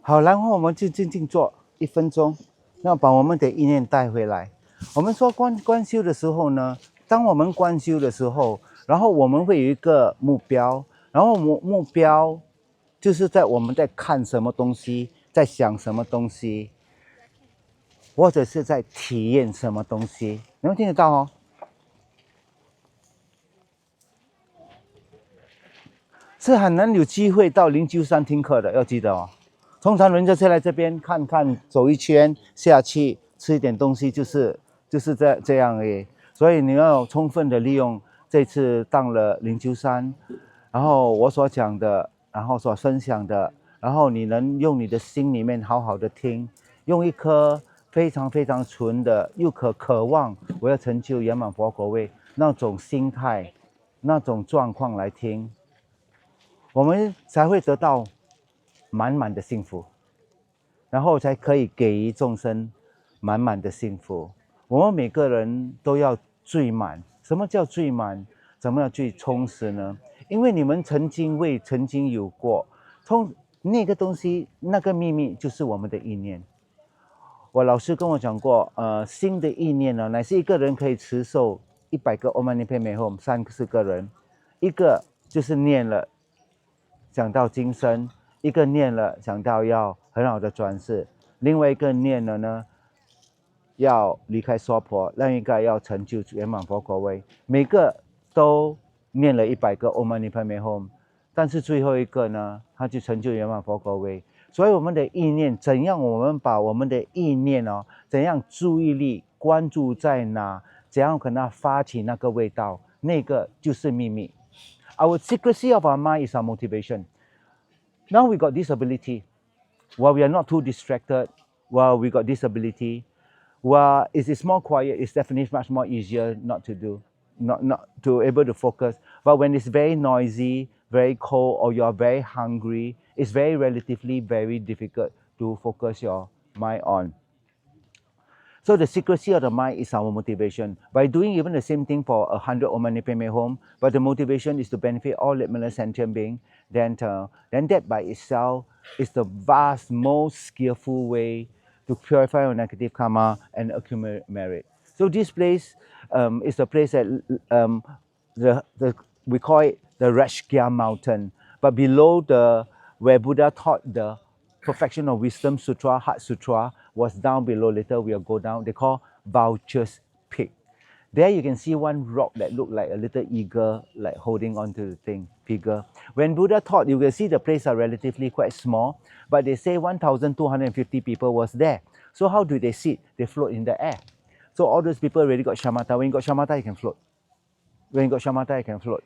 好，然后我们就静静坐1分钟，那把我们的意念带回来。我们说观修的时候呢，当我们观修的时候，然后我们会有一个目标，然后目标就是在我们在看什么东西，在想什么东西，或者是在体验什么东西，能听得到哦？是很难有机会到灵鹫山听课的，要记得哦。通常人家是来这边看看，走一圈下去吃一点东西，就是这样而已。所以你要充分的利用这次到了灵鹫山，然后我所讲的，然后所分享的，然后你能用你的心里面好好的听，用一颗非常非常纯的，又渴望我要成就圆满佛果位那种心态、那种状况来听，我们才会得到满满的幸福。然后才可以给予众生满满的幸福。我们每个人都要最满。什么叫最满？怎么样最充实呢？因为你们曾经有过，那个东西，那个秘密就是我们的意念。我老师跟我讲过，新的意念呢，乃是一个人可以持受100个 Om Mani Padme Hum 30个人，一个就是念了讲到今生，一个念了讲到要很好的转世，另外一个念了呢要离开娑婆，另一个要成就圆满佛果位，每个都念了100个 Om Mani Padme Hum， 但是最后一个呢，他就成就圆满佛果位。所以我们的意念怎样，我们把我们的意念怎样注意力关注在哪，怎样跟它发起那个味道，那个就是秘密。Our secrecy of our mind is our motivation. Now we got this ability. While we are not too distracted, while we got this ability, while it is more quiet, it's definitely much more easier not to do, not to able to focus. But when it's very noisy, very cold, or you're very hungry, it's very relatively very difficult to focus your mind on. So the secrecy of the mind is our motivation. By doing even the same thing for 100 Om Mani Padme Hum, but the motivation is to benefit all limitless sentient beings, then that by itself is the vast, most skillful way to purify our negative karma and accumulate merit. So this place is a place that we call it the Rashkya mountain. But below where Buddha taught the Perfection of Wisdom Sutra, Heart Sutra, was down below. Later we'll go down. They call Vulture's Peak. There you can see one rock that looked like a little eagle, like holding onto the figure. When Buddha taught, you will see the place are relatively quite small, but they say 1,250 people was there. So how do they sit? They float in the air. So all those people already got shamatha. When you got shamatha, you can float. When you got shamatha, you can float.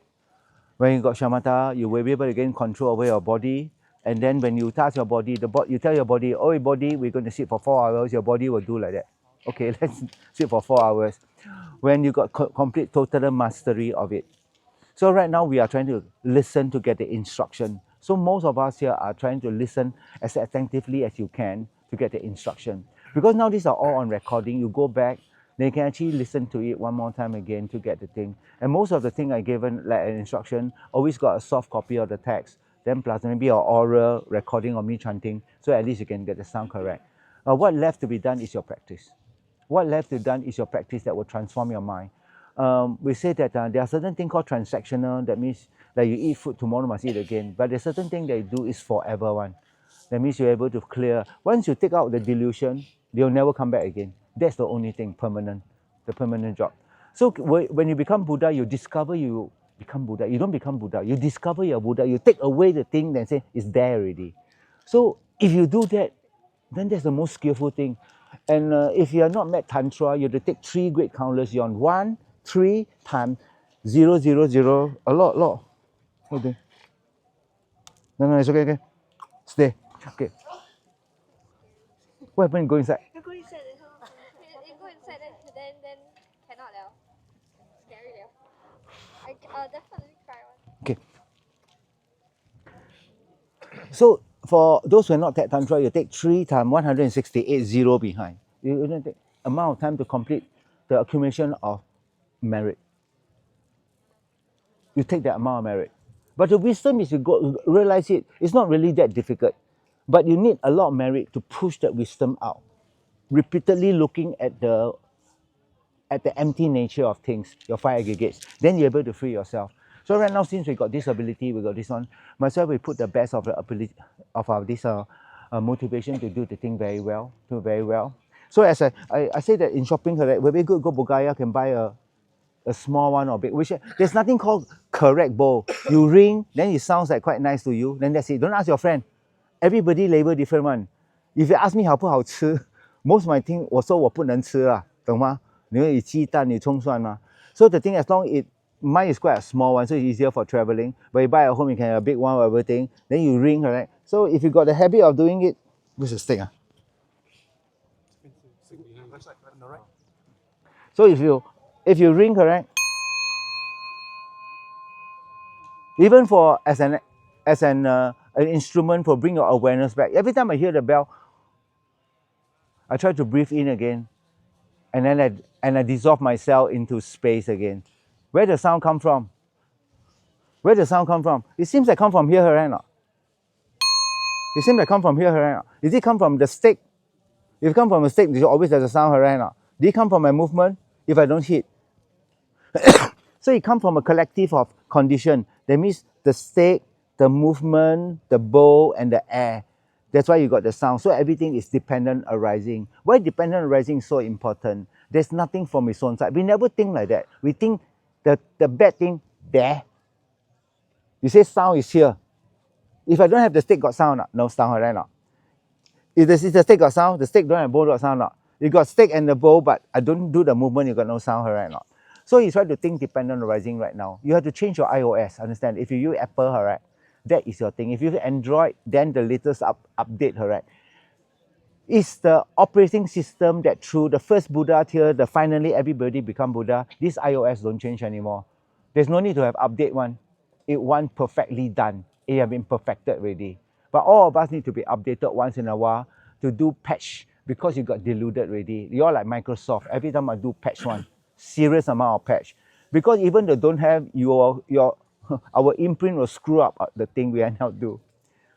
When you got shamatha, you will be able to gain control over your body. And then when you touch your body, you tell your body, oh body, we're going to sit for 4 hours. Your body will do like that. Okay, let's sit for 4 hours. When you got complete total mastery of it. So right now we are trying to listen to get the instruction. So most of us here are trying to listen as attentively as you can to get the instruction. Because now these are all on recording. You go back, then you can actually listen to it one more time again to get the thing. And most of the thing I given like an instruction always got a soft copy of the text. Then plus maybe an oral recording of me chanting, so at least you can get the sound correct. What left to be done is your practice. What left to be done is your practice that will transform your mind. We say that there are certain things called transactional, that means that you eat food, tomorrow must eat again. But there's certain thing that you do is forever one. That means you're able to clear. Once you take out the delusion, they'll never come back again. That's the only thing, permanent, the permanent job. So when you become Buddha, you discover you become Buddha. You don't become Buddha. You discover you're Buddha. You take away the thing, then say it's there already. So if you do that, then that's the most skillful thing. And if you are not met Tantra, you have to take 3 great countless yawn. 1, 3 times 0, 0, 0. A lot. Okay. No, it's okay. Stay. Okay. What happened? Go inside. You go inside, you go inside, then cannot liao. Scary liao. I'll definitely cry one. Okay. So for those who are not Tet Tantra, you take 3 times 168 0 behind. You don't take amount of time to complete the accumulation of merit. You take that amount of merit. But the wisdom is you go realize it's not really that difficult. But you need a lot of merit to push that wisdom out. Repeatedly looking at the empty nature of things, your 5 aggregates, then you're able to free yourself. So right now, since we got this ability, we got this one, myself, we put the best of the ability of our this motivation to do the thing very well, do very well. So as I say that in shopping, correct, very good, go Bogaya, can buy a small one or big, which there's nothing called correct bowl. You ring, then it sounds like quite nice to you, then that's it. Don't ask your friend. Everybody label different one. If you ask me 好不好吃 most of my thing 我说我不能吃啦，懂吗？你有鸡蛋，你葱蒜吗？ So the thing as long mine is quite a small one, so it's easier for traveling. But you buy at home, you can have a big one or everything. Then you ring, correct? So if you got the habit of doing it, where's the steak? So if you ring, correct? Even for as an instrument for bring your awareness back. Every time I hear the bell, I try to breathe in again, and then I dissolve myself into space again. Where the sound come from? Where the sound come from? It seems like come from here, right? Not? It seems like come from here, right? Not? Did it come from the stick? If it come from a stick, there always there's a sound, right? Not? Did it come from my movement? If I don't hit. So it comes from a collective of condition. That means the stick, the movement, the bowl, and the air. That's why you got the sound. So everything is dependent arising. Why dependent arising is so important? There's nothing from its own side. We never think like that. We think the bad thing there. You say sound is here. If I don't have the stick, got sound? No sound, right? Not. If the stick got sound, the stick don't have bowl, got sound? Not. You got stick and the bowl, but I don't do the movement, you got no sound, right? Not. So you try to think dependent arising right now. You have to change your iOS, understand? If you use Apple, right, that is your thing. If you use Android, then the latest update, right. It's the operating system that through the first Buddha tier, finally everybody become Buddha. This iOS don't change anymore. There's no need to have update one. It one perfectly done. It have been perfected already. But all of us need to be updated once in a while to do patch because you got deluded already. You're like Microsoft. Every time I do patch one, serious amount of patch. Because even though don't have your our imprint will screw up the thing we are now do.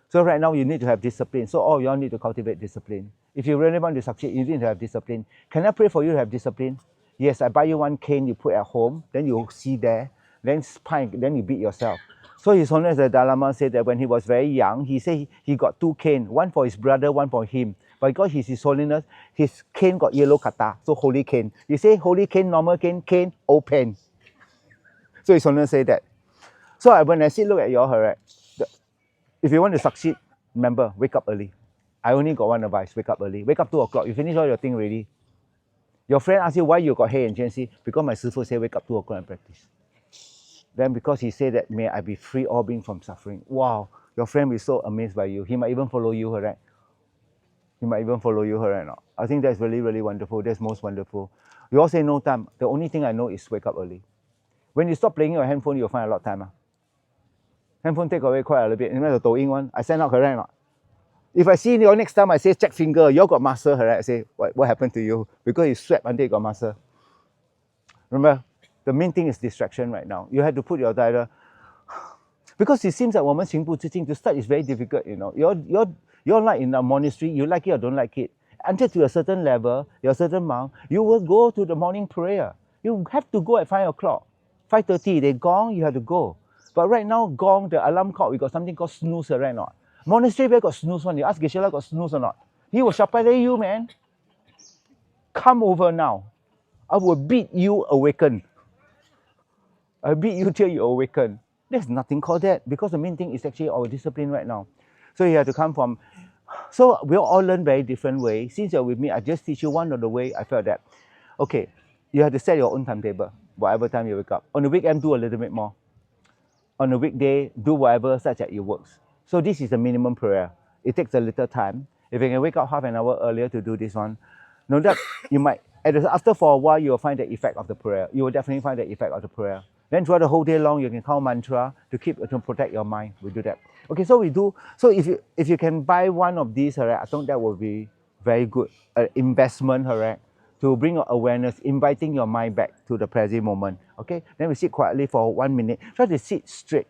So right now you need to have discipline. So all y'all need to cultivate discipline. If you really want to succeed, you need to have discipline. Can I pray for you to have discipline? Yes, I buy you one cane you put at home, then you see there, then spike, then you beat yourself. So His Holiness the Dalai Lama said that when he was very young, he said he got 2 cane, one for his brother, one for him. But because he's His Holiness, his cane got yellow kata, so holy cane. You say holy cane, normal cane, cane, open. So His Holiness said that. So when I look at y'all, right, if you want to succeed, remember, wake up early. I only got one advice, wake up early. Wake up 2 o'clock, you finish all your thing already. Your friend asks you why you got hair and GNC, because my Sifu said wake up 2 o'clock and practice. Then because he said that may I be free all being from suffering. Wow, your friend will be so amazed by you. He might even follow you, correct? He might even follow you, correct? No? I think that's really, really wonderful. That's most wonderful. You all say no time. The only thing I know is wake up early. When you stop playing your handphone, you'll find a lot of time. Handphone take away quite a little bit. You know the Douyin one? I send out, correct? No? If I see you next time, I say check finger, you all got muscle, correct? I say, what happened to you? Because you sweat until you got muscle. Remember, the main thing is distraction right now. You have to put your diet. Because it seems like 我们行不自禁 to start is very difficult, you know. You're like in a monastery, you like it or don't like it. Until to a certain level, your certain monk, you will go to the morning prayer. You have to go at 5 o'clock. 5:30, they gong, you have to go. But right now, gong, the alarm clock, we got something called snooze, right now. Monastery where got snooze one. You ask Geshe-la got snooze or not. He will shapalay you, man. Come over now. I will beat you awaken. I beat you till you awaken. There's nothing called that because the main thing is actually our discipline right now. So you have to come from. So we all learn very different ways. Since you're with me, I just teach you one of the way I felt that. Okay, you have to set your own timetable. Whatever time you wake up. On the weekend, do a little bit more. On the weekday, do whatever such that it works. So this is the minimum prayer. It takes a little time. If you can wake up half an hour earlier to do this one, no doubt you might. After for a while, you will find the effect of the prayer. You will definitely find the effect of the prayer. Then throughout the whole day long, you can count mantra to protect your mind. We do that. Okay, so we do. So if you can buy one of these, right, I think that will be very good investment, right, to bring your awareness, inviting your mind back to the present moment. Okay, then we sit quietly for 1 minute. Try to sit straight.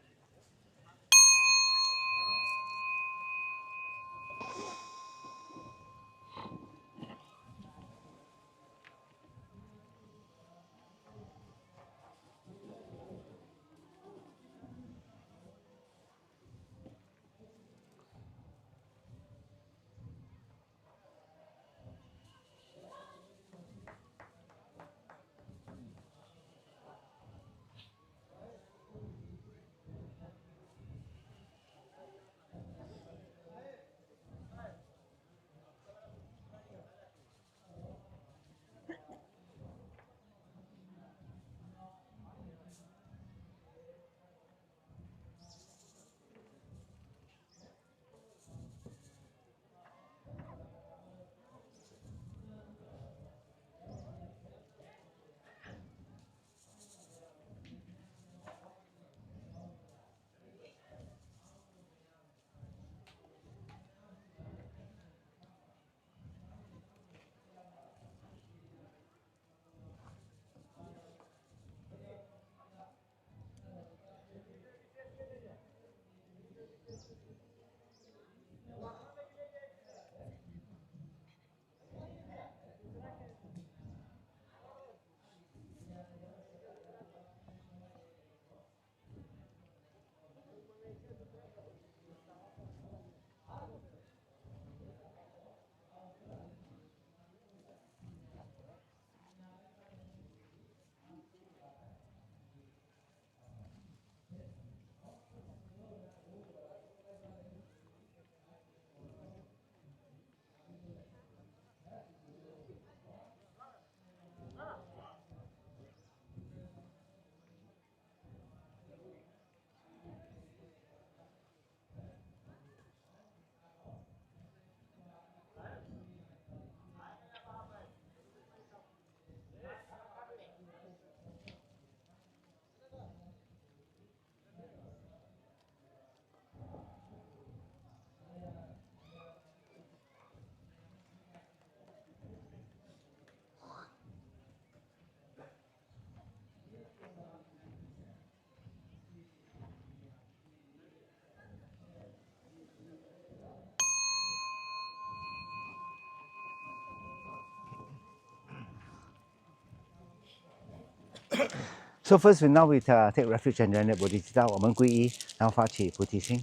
So first, now we take refuge in the Bodhicitta. 我们皈依，然后发起菩提心。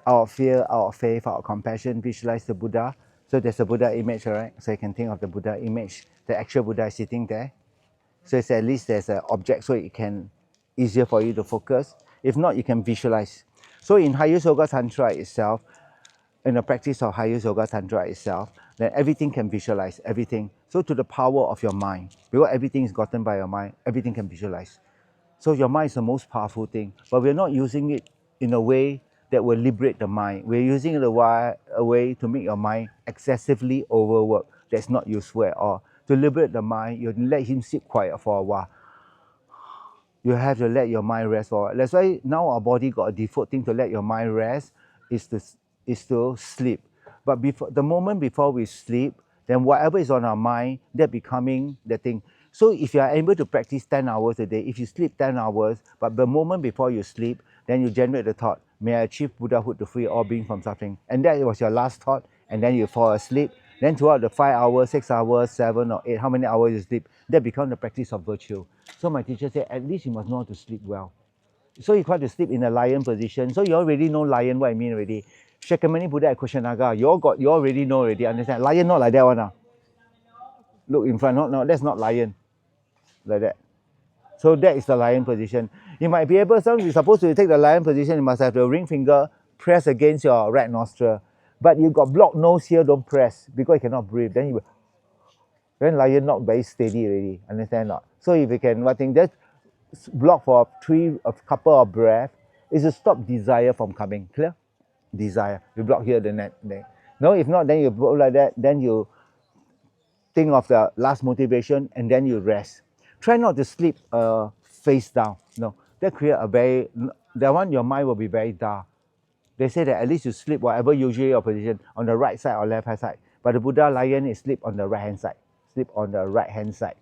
Our fear, our faith, our compassion, visualize the Buddha. So there's a Buddha image, right? So you can think of the Buddha image. The actual Buddha is sitting there. So it's at least there's an object so it can easier for you to focus. If not, you can visualize. So in Highest Yoga Tantra itself, in the practice of Highest Yoga Tantra itself, then everything can visualize, everything. So to the power of your mind, because everything is gotten by your mind, everything can visualize. So your mind is the most powerful thing, but we're not using it in a way that will liberate the mind. We're using it a way to make your mind excessively overworked. That's not useful at all. To liberate the mind, you let him sit quiet for a while. You have to let your mind rest for a while. That's why now our body got a default thing to let your mind rest is to sleep. But the moment before we sleep, then whatever is on our mind, that becoming the thing. So if you are able to practice 10 hours a day, if you sleep 10 hours, but the moment before you sleep, then you generate the thought, may I achieve Buddhahood to free all beings from suffering. And that was your last thought, and then you fall asleep. Then throughout the 5 hours, 6 hours, 7 or 8, how many hours you sleep, that becomes the practice of virtue. So my teacher said, at least you must know how to sleep well. So you try to sleep in a lion position. So you already know lion, what I mean already. Shakyamuni Buddha at Kushanaga, you already know already, understand? Lion not like that one. Look in front, no, that's not lion. Like that. So that is the lion position. You might be able, you're supposed to take the lion position, you must have the ring finger press against your right nostril. But you got blocked nose here, don't press, because you cannot breathe. Then lion not very steady already, understand not? So if you can, what thing, that block for a couple of breaths is to stop desire from coming, clear? Desire, you block here, the neck. No, if not, then you block like that, then you think of the last motivation and then you rest. Try not to sleep face down. No, that create that one your mind will be very dark. They say that at least you sleep whatever usually your position on the right side or left hand side. But the Buddha lion is sleep on the right hand side. Sleep on the right hand side.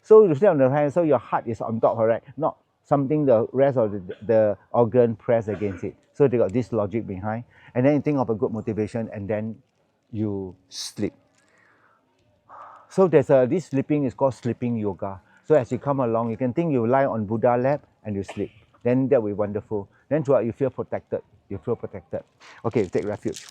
So you sleep on the right hand, so your heart is on top, correct? Not something the rest of the organ press against it. So they got this logic behind. And then you think of a good motivation and then you sleep. So there's this sleeping is called sleeping yoga. So as you come along, you can think you lie on Buddha lap and you sleep. Then that will be wonderful. Then throughout you feel protected. You feel protected. Okay, take refuge.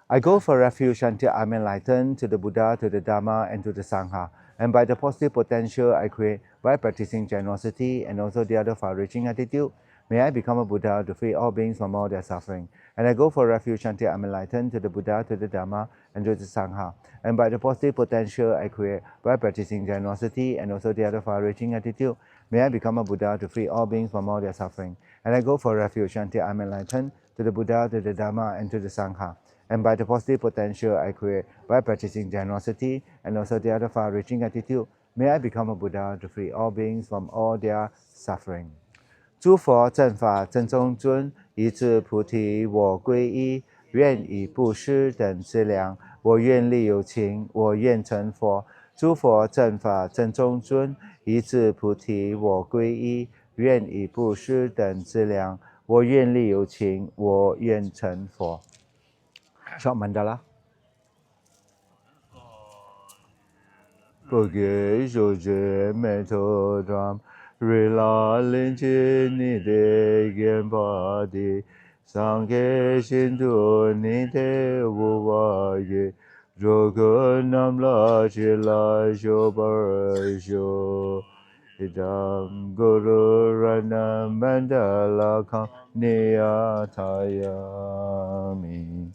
I go for refuge until I'm enlightened to the Buddha, to the Dharma, and to the Sangha. And by the positive potential I create by practicing generosity and also the other far-reaching attitude, may I become a Buddha to free all beings from all their suffering. And I go for refuge until I'm enlightened to the Buddha, to the Dharma, and to the Sangha. And by the positive potential I create by practicing generosity and also the other far-reaching attitude, may I become a Buddha to free all beings from all their suffering. And I go for refuge until I'm enlightened to the Buddha, to the Dharma, and to the Sangha. And by the positive potential I create by practicing generosity and also the other far-reaching attitude, may I become a Buddha to free all beings from all their suffering. 诸佛正法正宗尊，一智菩提我归依，愿以布施等资粮，我愿力有情，我愿成佛。诸佛正法正宗尊，一智菩提我归依，愿以布施等资粮，我愿力有情，我愿成佛。Short mandala. 不给受持美头droom，瑞拉林奇尼的根巴的，上给信徒尼的无瓦耶，如果南拉起来修巴尔修。Idam Guru Rana Mandala Kam Niyatayami。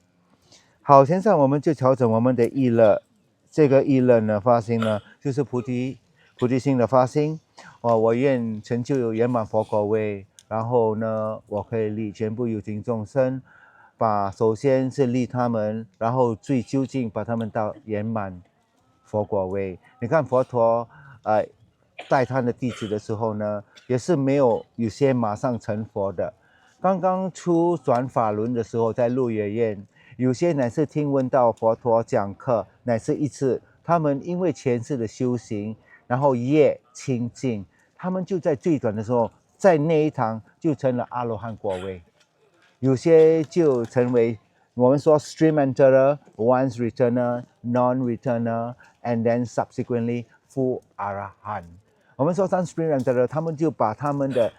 好，现在我们就调整我们的意乐，这个意乐呢，发心呢，就是菩提心的发心。我愿成就圆满佛果位，然后呢，我可以利全部有情众生，首先是利他们，然后最究竟把他们到圆满佛果位。你看佛陀带他的弟子的时候呢，也是没有些马上成佛的。刚刚出转法轮的时候，在鹿野苑，有些乃是听闻到佛陀讲课，乃是一次，他们因为前世的修行，然后业清净，他们就在最短的时候，在那一堂就成了阿罗汉果位。有些就成为我们说 stream enterer, once returner, non-returner, and then subsequently full Arahant。我们说三 Spring Rental 他们就把他们的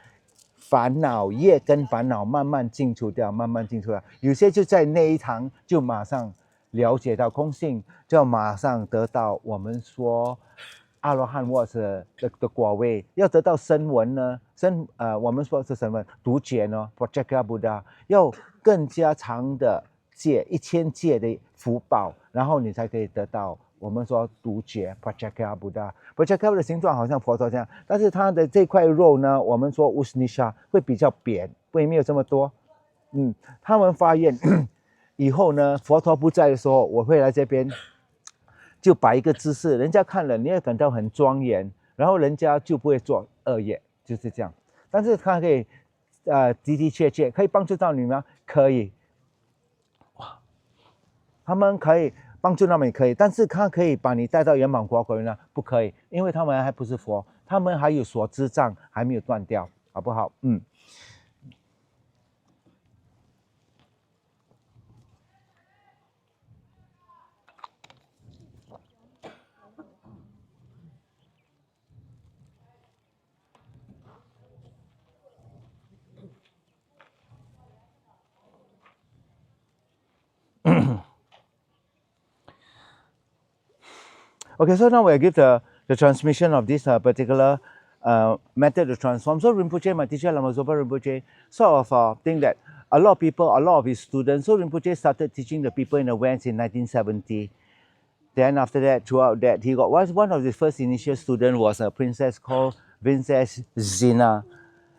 烦恼业跟烦恼慢慢净除掉，慢慢净除掉。有些就在那一堂就马上了解到空性，就马上得到我们说阿罗汉或者的果位。要得到声闻呢，我们说是什么独觉呢 ？Pratyeka Buddha 要更加长的戒1000戒的福报，然后你才可以得到。我们说独觉 Pratyeka Buddha，Pratyeka 的形状好像佛陀这样，但是它的这块肉呢，我们说 Usnisha 会比较扁，会没有这么多。他们发愿以后呢，佛陀不在的时候，我会来这边，就摆一个姿势，人家看了你也感到很庄严，然后人家就不会做恶业，就是这样。但是它可以，的确可以帮助到你吗？可以，哇，他们可以。帮助他们也可以，但是他可以把你带到圆满国国呢？不可以，因为他们还不是佛，他们还有所知障还没有断掉，好不好？Okay, so now we'll give the transmission of this particular method to transform. So Rinpoche, my teacher Lama Zopa Rinpoche, sort of think that a lot of people, a lot of his students, so Rinpoche started teaching the people in the West in 1970. Then after that, throughout that, he got one of his first initial students was a princess called Princess Zina.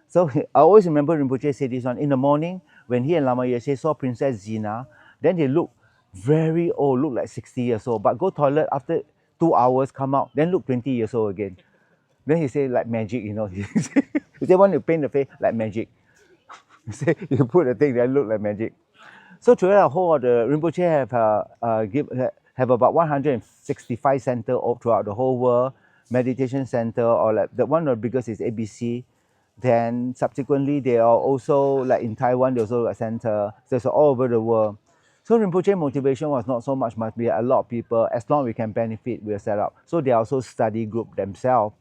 So I always remember Rinpoche said this one, in the morning, when he and Lama Yeshe saw Princess Zina, then they look very old, look like 60 years old, but go toilet after 2 hours, come out, then look 20 years old again. Then he say like magic, you know. He say want to paint the face like magic. He say you put the thing, then look like magic. So throughout the whole of the Rinpoche have about 165 centers throughout the whole world, meditation center, or like the one of the biggest is ABC. Then subsequently they are also like in Taiwan, they also a center. So it's all over the world. So Rinpoche motivation was not so much, must be a lot of people, as long as we can benefit, we'll set up. So they also study group themselves.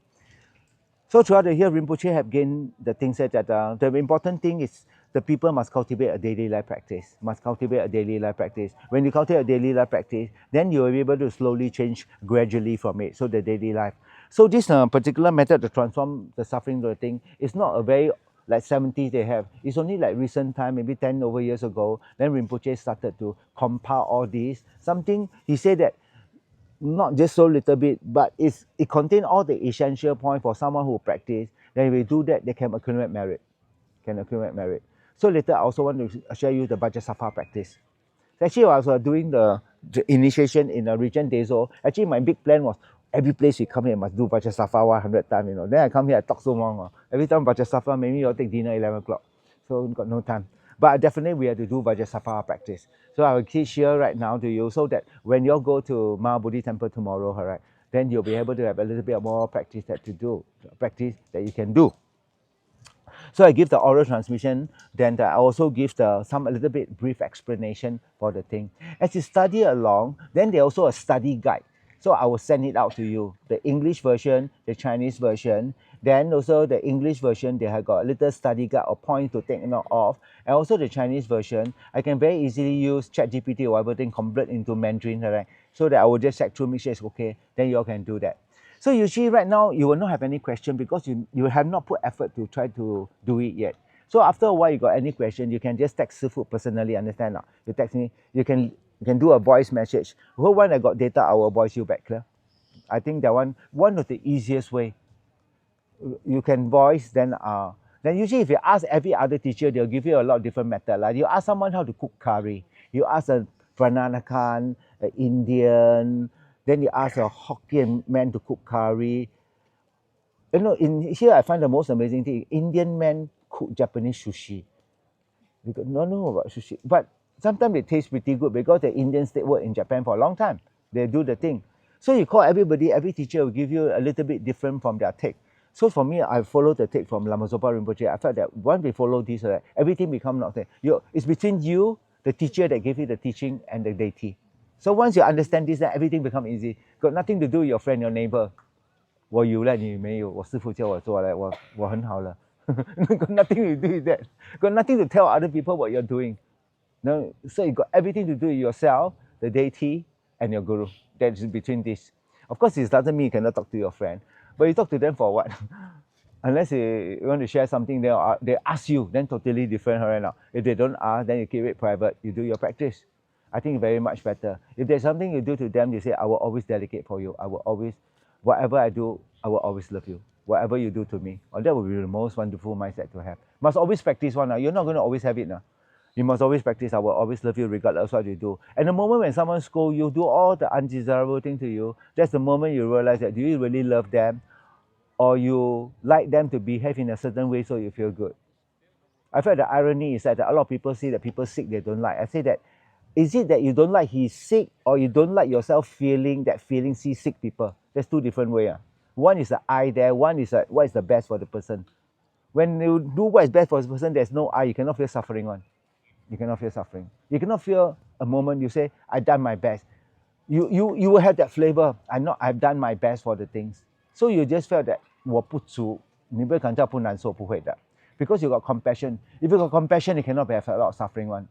So throughout the year, Rinpoche have gained the things that the important thing is the people must cultivate a daily life practice, When you cultivate a daily life practice, then you will be able to slowly change gradually from it, so the daily life. So this particular method to transform the suffering of the thing is not a very like 70s they have. It's only like recent time, maybe 10 over years ago, then Rinpoche started to compile all these. Something, he said that not just so little bit, but it contains all the essential points for someone who practice. Then if we do that, they can accumulate merit. So later I also want to share you the Vajrasattva practice. Actually, I was doing the initiation in a region Dezo. Actually, my big plan was every place we come here must do Vajrasattva 100 times, you know. Then I come here, I talk so long. Every time Vajrasattva, maybe you'll take dinner 11 o'clock. So got no time. But definitely we have to do Vajrasattva practice. So I will teach here right now to you so that when you go to Mahabodhi temple tomorrow, all right, then you'll be able to have a little bit more practice that you can do. So I give the oral transmission, then I also give a little bit brief explanation for the thing. As you study along, then there's also a study guide. So I will send it out to you, the English version, the Chinese version. Then also the English version, they have got a little study guide or point to take note of. And also the Chinese version, I can very easily use ChatGPT or whatever thing, convert into Mandarin, right? So that I will just check through, make sure it's okay. Then you all can do that. So usually right now, you will not have any question because you have not put effort to try to do it yet. So after a while, you got any question, you can just text Sifu personally, understand now? You text me, you can do a voice message. When I got data, I will voice you back, clear? I think that one of the easiest way. You can voice, then usually if you ask every other teacher, they'll give you a lot of different method. Like you ask someone how to cook curry, you ask a Peranakan, an Indian, then you ask a Hokkien man to cook curry. You know, in here I find the most amazing thing, Indian men cook Japanese sushi. You don't know about sushi, but sometimes it tastes pretty good because the Indians stay work in Japan for a long time. They do the thing. So you call everybody, every teacher will give you a little bit different from their take. So for me, I follow the take from Lama Zopa Rinpoche. I felt that once we follow this, everything becomes not there. It's between you, the teacher that gave you the teaching, and the deity. So once you understand this, then everything becomes easy. Got nothing to do with your friend, your neighbor. 我有了，你没有。我师父叫我做了，我很好了。Got nothing to do with that. Got nothing to tell other people what you're doing. No, so you got everything to do with yourself, the deity, and your guru. That's between this. Of course, it doesn't mean you cannot talk to your friend, but you talk to them for what? Unless you want to share something, they ask you, then totally different right now. If they don't ask, then you keep it private. You do your practice. I think very much better. If there's something you do to them, you say, I will always delegate for you. I will always, whatever I do, I will always love you. Whatever you do to me. Or that would be the most wonderful mindset to have. Must always practice one. You're not going to always have it now. You must always practice. I will always love you regardless of what you do. And the moment when someone scolds you, do all the undesirable thing to you, that's the moment you realize that do you really love them, or you like them to behave in a certain way so you feel good. I felt the irony is that a lot of people say that people sick they don't like. I say that, is it that you don't like he's sick, or you don't like yourself feeling that feeling see sick people? There's two different ways. One is the I there, one is what is the best for the person. When you do what is best for the person, there's no I, you cannot feel suffering on. You cannot feel suffering. You cannot feel a moment you say, I've done my best. You will have that flavor. I've done my best for the things. So you just felt that 我不足，你不会感到不难受，不会的。Because you got compassion. If you got compassion, you cannot have a lot of suffering one.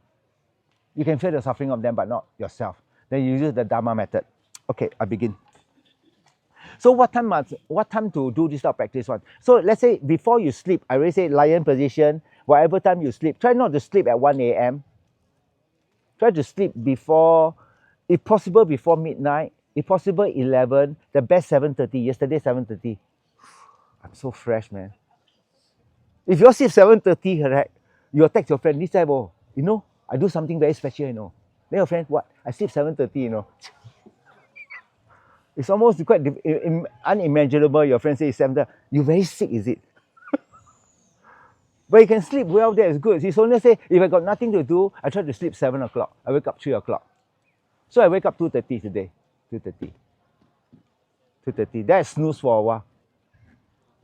You can feel the suffering of them, but not yourself. Then you use the Dharma method. Okay, I begin. So what time to do this type of practice one? So let's say before you sleep, I already say lion position, whatever time you sleep, try not to sleep at 1 a.m. Try to sleep before, if possible before midnight, if possible 11, the best 7:30, yesterday 7:30. I'm so fresh, man. If you sleep 7:30, correct, you text your friend, this time, oh, you know, I do something very special, you know. Then your friend, what? I sleep 7:30, you know. It's almost quite unimaginable. Your friend says 7:30. You very sick, is it? But you can sleep well there, it's good. He's only say, if I got nothing to do, I try to sleep 7 o'clock. I wake up 3 o'clock. So I wake up 2:30 today. 2:30. 2:30. Then I snooze for a while.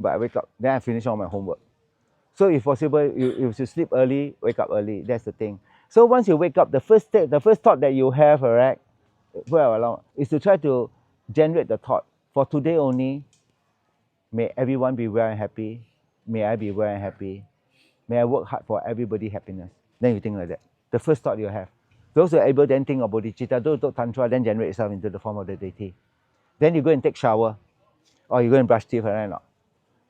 But I wake up. Then I finish all my homework. So if possible, you should sleep early, wake up early. That's the thing. So once you wake up, the first thought that you have, alright, is to try to generate the thought. For today only, may everyone be well and happy. May I be well and happy. May I work hard for everybody's happiness. Then you think like that. The first thought you have. Those who are able then think of bodhicitta, those who talk tantra, then generate itself into the form of the deity. Then you go and take shower. Or you go and brush teeth, right? Not.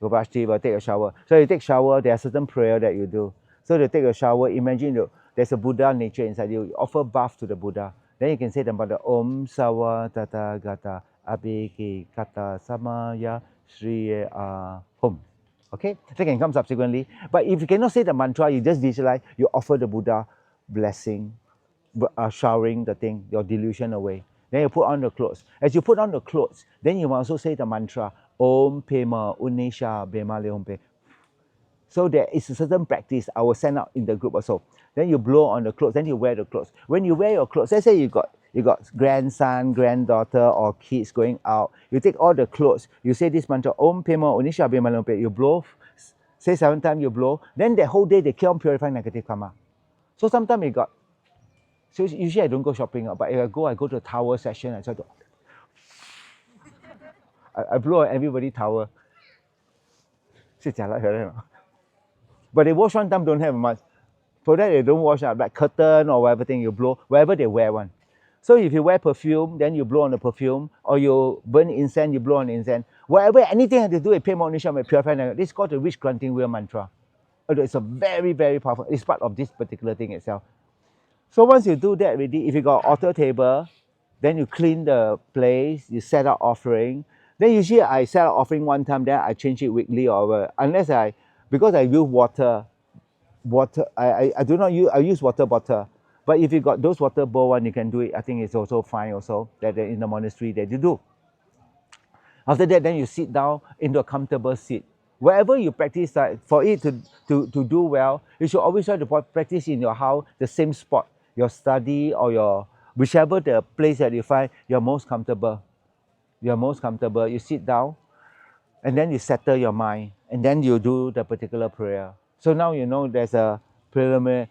Go brush teeth or take a shower. So you take shower, there are certain prayer that you do. So to take a shower, imagine there's a Buddha nature inside you. You offer bath to the Buddha. Then you can say the mantra Om Sawa Tata Gata Abhiki Kata Samaya Shri Hum. Okay? That can come subsequently. But if you cannot say the mantra, you just visualize, you offer the Buddha blessing, showering the thing, your delusion away. Then you put on the clothes. As you put on the clothes, then you also say the mantra Om Pema Unisha Bema Leompe. So there is a certain practice I will send out in the group also. Then you blow on the clothes, then you wear the clothes. When you wear your clothes, let's say you got grandson, granddaughter, or kids going out. You take all the clothes. You say this mantra, Om Pema Unisha Bema Leompe. You blow, say 7 times. You blow. Then the whole day they keep on purifying negative karma. So sometimes you got. So usually I don't go shopping, but if I go to a tower session. I try to. I blow on everybody tower. But they wash one time, don't have much. For that, they don't wash like curtain or whatever thing you blow, wherever they wear one. So if you wear perfume, then you blow on the perfume, or you burn incense, you blow on incense. Whatever, anything has to do with Pema Unisha, with purifying, this is called the wish granting wheel mantra. It's a very, very powerful, it's part of this particular thing itself. So once you do that already, if you got altar table, then you clean the place, you set out offering. Then usually I set out offering one time, then I change it weekly or unless because I use water, I do not use, I use water bottle. But if you got those water bowl one, you can do it. I think it's also fine also, that in the monastery that you do. After that, then you sit down into a comfortable seat. Wherever you practice, for it to do well, you should always try to practice in your house, the same spot, your study or whichever the place that you find you're most comfortable. You're most comfortable, you sit down, and then you settle your mind, and then you do the particular prayer. So now you know there's a preliminary,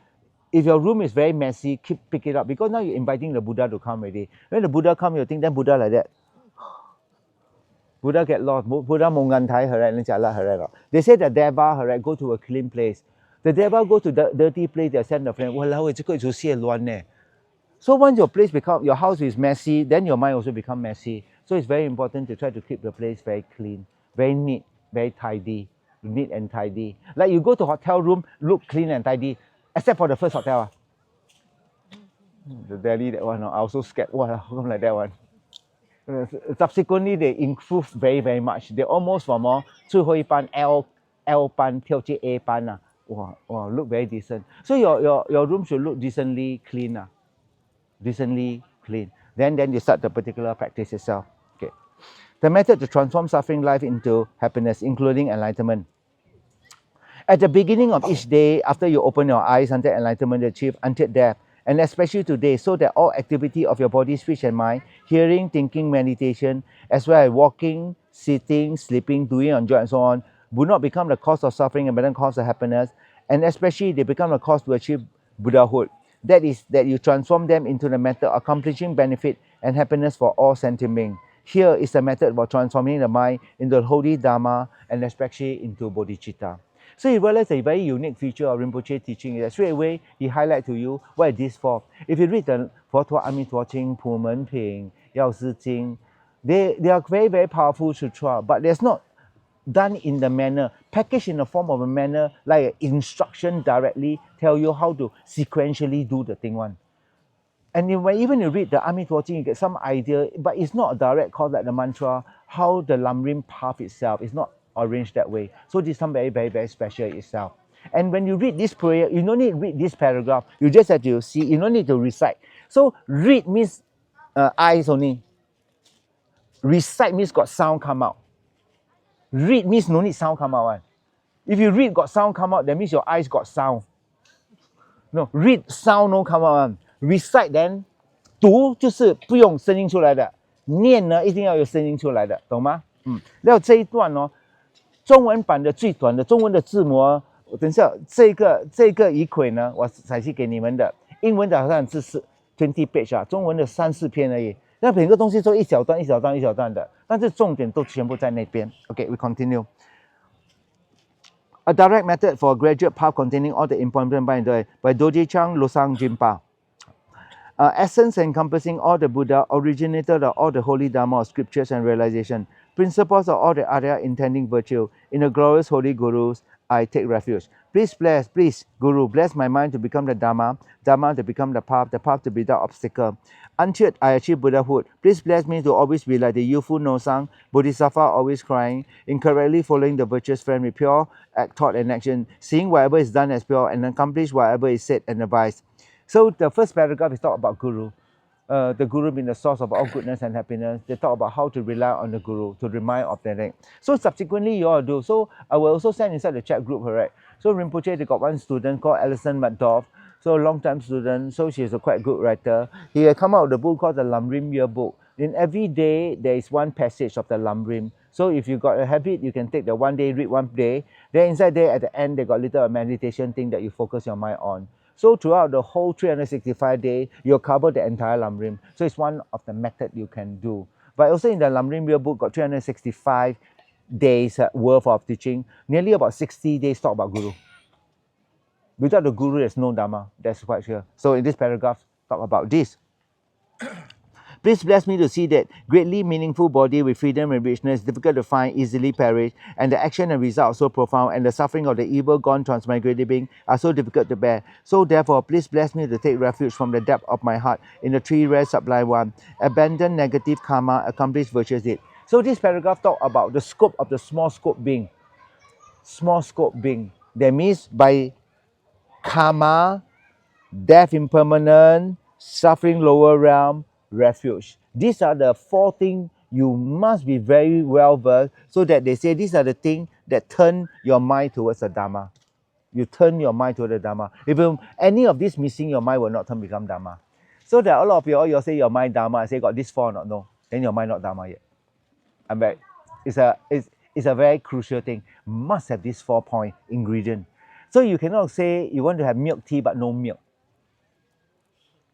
if your room is very messy, pick it up because now you're inviting the Buddha to come already. When the Buddha come, you think that Buddha like that. Buddha get lost. Buddha mongan thai heret. They say the Deva heret go to a clean place. The Deva go to the dirty place. They send the friend. So once your house is messy, then your mind also become messy. So it's very important to try to keep the place very clean, very neat, very tidy, neat and tidy. Like you go to hotel room, look clean and tidy, except for the first hotel. The Delhi that one, I also scared. Wow, how come like that one? Subsequently, they improve very, very much. They almost from 最后一班 L 班跳去 A 班啊，哇 look very decent. So your room should look decently clean decently clean. Then you start the particular practice itself. Okay. The method to transform suffering life into happiness, including enlightenment. At the beginning of each day, after you open your eyes until enlightenment achieved, until death, and especially today, so that all activity of your body, speech, and mind, hearing, thinking, meditation, as well as walking, sitting, sleeping, doing your job, and so on, will not become the cause of suffering and but then cause of happiness, and especially they become the cause to achieve Buddhahood. That is, that you transform them into the method of accomplishing benefit and happiness for all sentient beings. Here is the method for transforming the mind into the holy Dharma and especially into bodhicitta. So you realize a very unique feature of Rinpoche teaching is that straight away he highlights to you what is this for. If you read the 佛陀阿弥陀经、普门品、药师经, they are very, very powerful sutra, but there's not done in the manner, packaged in the form of a manner like an instruction directly tell you how to sequentially do the thing one. And even you read the Amitabha Jing, you get some idea, but it's not a direct call like the mantra, how the Lamrim path itself is not arranged that way. So this is something very, very, very special itself. And when you read this prayer, you don't need to read this paragraph. You just have to see, you don't need to recite. So read means eyes only. Recite means got sound come out. Read means no need sound come out. One. If you read got sound come out, that means your eyes got sound. No, read sound no come out. One. Recite then 读就是不用声音出来的，念呢一定要有声音出来的，懂吗？然后这一段哦，中文版的最短的中文的字母哦，我等一下这个仪轨呢，我采去给你们的，英文的好像是20 page 啊，中文的3-4篇而已。那每个东西都一小段一小段一小段的，但是重点都全部在那边。Okay, we continue. A direct method for a graduate path containing all the important by Doji Chang Losang Jimpa. Essence encompassing all the Buddha, originator of all the holy Dharma of scriptures and realization, principles of all the Arya intending virtue, in the glorious holy Gurus, I take refuge. Please, Guru, bless my mind to become the Dharma, Dharma to become the path to be without obstacle. Until I achieve Buddhahood, please bless me to always be like the youthful Nosang, Bodhisattva always crying, incorrectly following the virtuous friend with pure thought and action, seeing whatever is done as pure and accomplish whatever is said and advised. So the first paragraph is talk about Guru. The Guru being the source of all goodness and happiness. They talk about how to rely on the Guru, to remind of the next. So subsequently you all do. So I will also send inside the chat group, right? So Rinpoche, they got one student called Alison McDoff. So a long-time student. So she's a quite good writer. He had come out with a book called the Lamrim Yearbook. In every day, there is one passage of the Lamrim. So if you got a habit, you can take the one day, read one day. Then inside there, at the end, they got a little meditation thing that you focus your mind on. So throughout the whole 365 days, you'll cover the entire Lamrim. So it's one of the method you can do. But also in the Lamrim Yearbook, got 365 days worth of teaching. Nearly about 60 days talk about Guru. Without the Guru, there's no Dharma. That's quite clear. So in this paragraph, talk about this. Please bless me to see that greatly meaningful body with freedom and richness, difficult to find, easily perish, and the action and result are so profound, and the suffering of the evil gone transmigrated being are so difficult to bear. So therefore, please bless me to take refuge from the depth of my heart in the three rare sublime one. Abandon negative karma, accomplish virtuous deed. So this paragraph talk about the scope of the small scope being. Small scope being. That means by karma, death impermanent, suffering lower realm, refuge. These are the 4 things you must be very well versed, so that they say these are the things that turn your mind towards the Dharma. You turn your mind towards the Dharma. If any of this missing, your mind will not become Dharma. So there are a lot of you say your mind Dharma. I say got this 4 or not? No. Then your mind not Dharma yet. I'm back. It's a very crucial thing. Must have this 4-point ingredient. So you cannot say you want to have milk tea but no milk.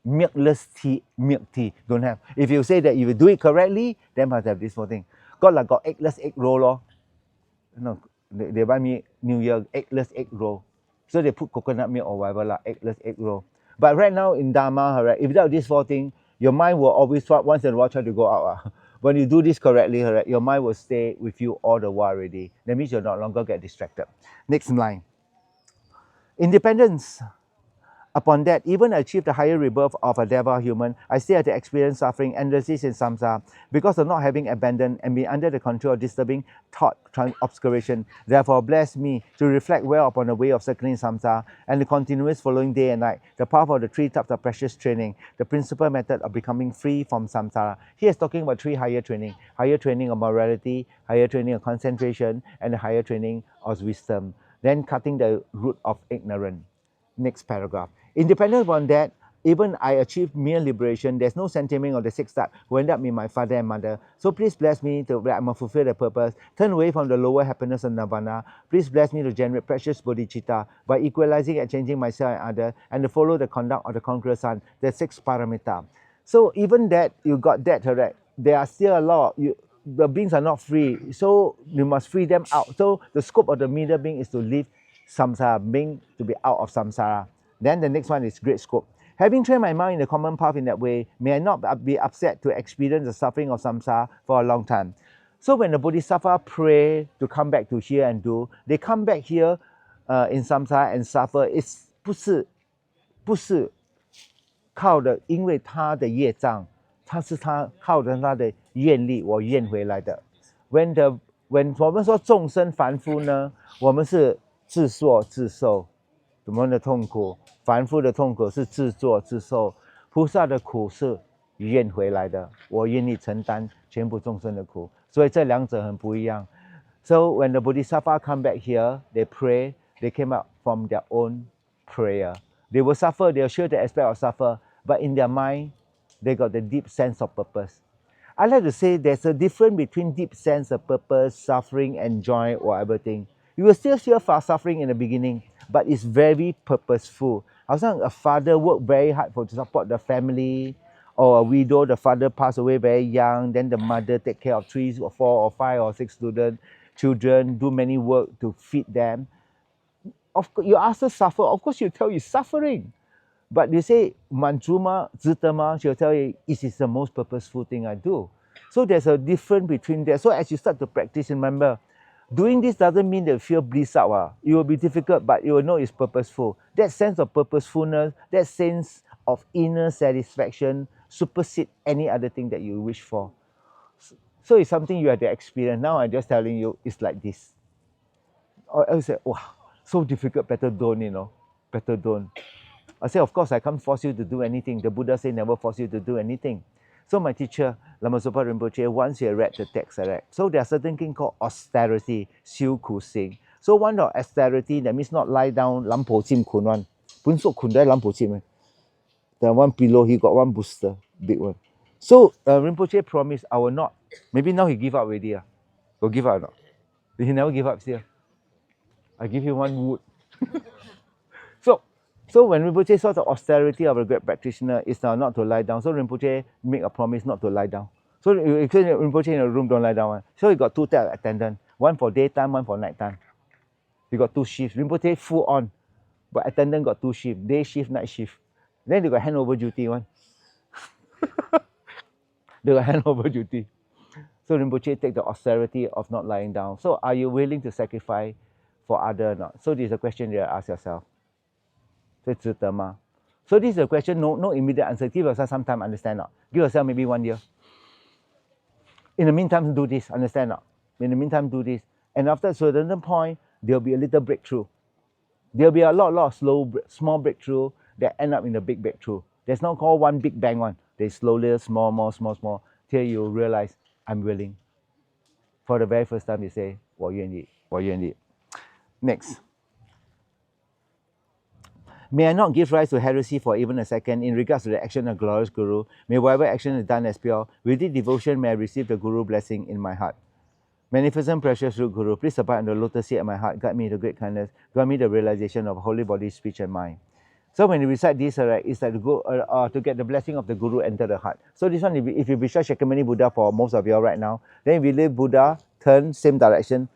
milkless tea, milk tea. Don't have. If you say that if you do it correctly, then must have this whole thing. Got eggless egg roll lor. No, they buy me New Year eggless egg roll. So they put coconut milk or whatever lah, eggless egg roll. But right now in Dharma, right, if without this four thing, your mind will always try, once in a while try to go out. When you do this correctly, right, your mind will stay with you all the while already. That means you'll no longer get distracted. Next line. Independence. Upon that, even achieve the higher rebirth of a deva human, I still have to experience suffering endlessly in samsara because of not having abandoned and being under the control of disturbing thought obscuration. Therefore, bless me to reflect well upon the way of circling samsara and the continuous following day and night, the path of the three types of precious training, the principal method of becoming free from samsara. He is talking about three higher training of morality, higher training of concentration, and the higher training of wisdom. Then cutting the root of ignorance. Next paragraph. Independent from that, even I achieved mere liberation. There's no sentiment of the sixth type who end up with my father and mother. So please bless me to that I must fulfill the purpose. Turn away from the lower happiness of nirvana. Please bless me to generate precious bodhicitta by equalizing and changing myself and others, and to follow the conduct of the conqueror son, the sixth paramita. So even that, you got that correct. There are still a lot. The beings are not free, so you must free them out. So the scope of the middle being is to leave samsara, being to be out of samsara. Then the next one is great scope. Having trained my mind in the common path in that way, may I not be upset to experience the suffering of samsara for a long time. So when the bodhisattva pray to come back to here and do, they come back here in samsara and suffer. It's 不是靠的，因为他的业障，他靠着他的愿力，我愿回来的。when 我们说众生凡夫呢，我们是自作自受，我们的痛苦，凡夫的痛苦是自作自受，菩萨的苦是愿回来的，我愿意承担全部众生的苦，所以这两者很不一样。So when the Bodhisattva come back here, they pray, they came out from their own prayer. They will suffer, they'll show the aspect of suffer, but in their mind, they got the deep sense of purpose. I like to say there's a difference between deep sense of purpose, suffering, and joy, or everything. You will still feel suffering in the beginning, but it's very purposeful. 好像 a father work very hard to support the family, or a widow, the father passed away very young, then the mother take care of 3 or 4 or 5 or 6 children, do many work to feed them. Of course, you ask her suffer, of course she'll tell you suffering. But you say, Manjuma, Zitama, she'll tell you, it is the most purposeful thing I do. So there's a difference between that. So as you start to practice, remember, doing this doesn't mean that you feel bliss out. It will be difficult, but you will know it's purposeful. That sense of purposefulness, that sense of inner satisfaction supersede any other thing that you wish for. So it's something you have to experience. Now I'm just telling you, it's like this. Or else say, wow, so difficult, better don't, better don't. I say, of course, I can't force you to do anything. The Buddha said never force you to do anything. So my teacher, Lama Zopa Rinpoche, once he read the text, right? So there are certain things called austerity, siu ku sing. So one of austerity, that means not lie down, lam po chim kun one. Pun sok kun dai lam po chim. The one below, he got one booster, big one. So Rinpoche promised, I will not. Maybe now he give up already. Go give up or not? He never give up still. I give you one wood. So when Rinpoche saw the austerity of a great practitioner is now not to lie down. So Rinpoche make a promise not to lie down. So you say Rinpoche in a room don't lie down. So he got 2 types of attendant, one for daytime, one for nighttime. He got 2 shifts. Rinpoche full on, but attendant got 2 shifts, day shift, night shift. Then they got handover duty one. They got handover duty. So Rinpoche take the austerity of not lying down. So are you willing to sacrifice for others or not? So this is a question you ask yourself. So this is a question, no immediate answer. Give yourself some time, understand not? Give yourself maybe 1 year. In the meantime, do this, understand not? In the meantime, do this. And after a certain point, there'll be a little breakthrough. There'll be a lot of small breakthrough that end up in a big breakthrough. There's not called one big bang one. They slowly, small, till you realize, I'm willing. For the very first time, you say, 我愿意, 我愿意. Next. May I not give rise to heresy for even a second in regards to the action of glorious Guru. May whatever action is done as pure. With this devotion, may I receive the Guru blessing in my heart. Magnificent, precious root Guru, please abide on the lotus seat of my heart. Guide me to great kindness. Grant me the realization of holy body, speech, and mind. So when you recite this, right, it's like to get the blessing of the Guru enter the heart. So this one, if you visualize Shakyamuni Buddha for most of you all right now, then if you leave Buddha, turn same direction,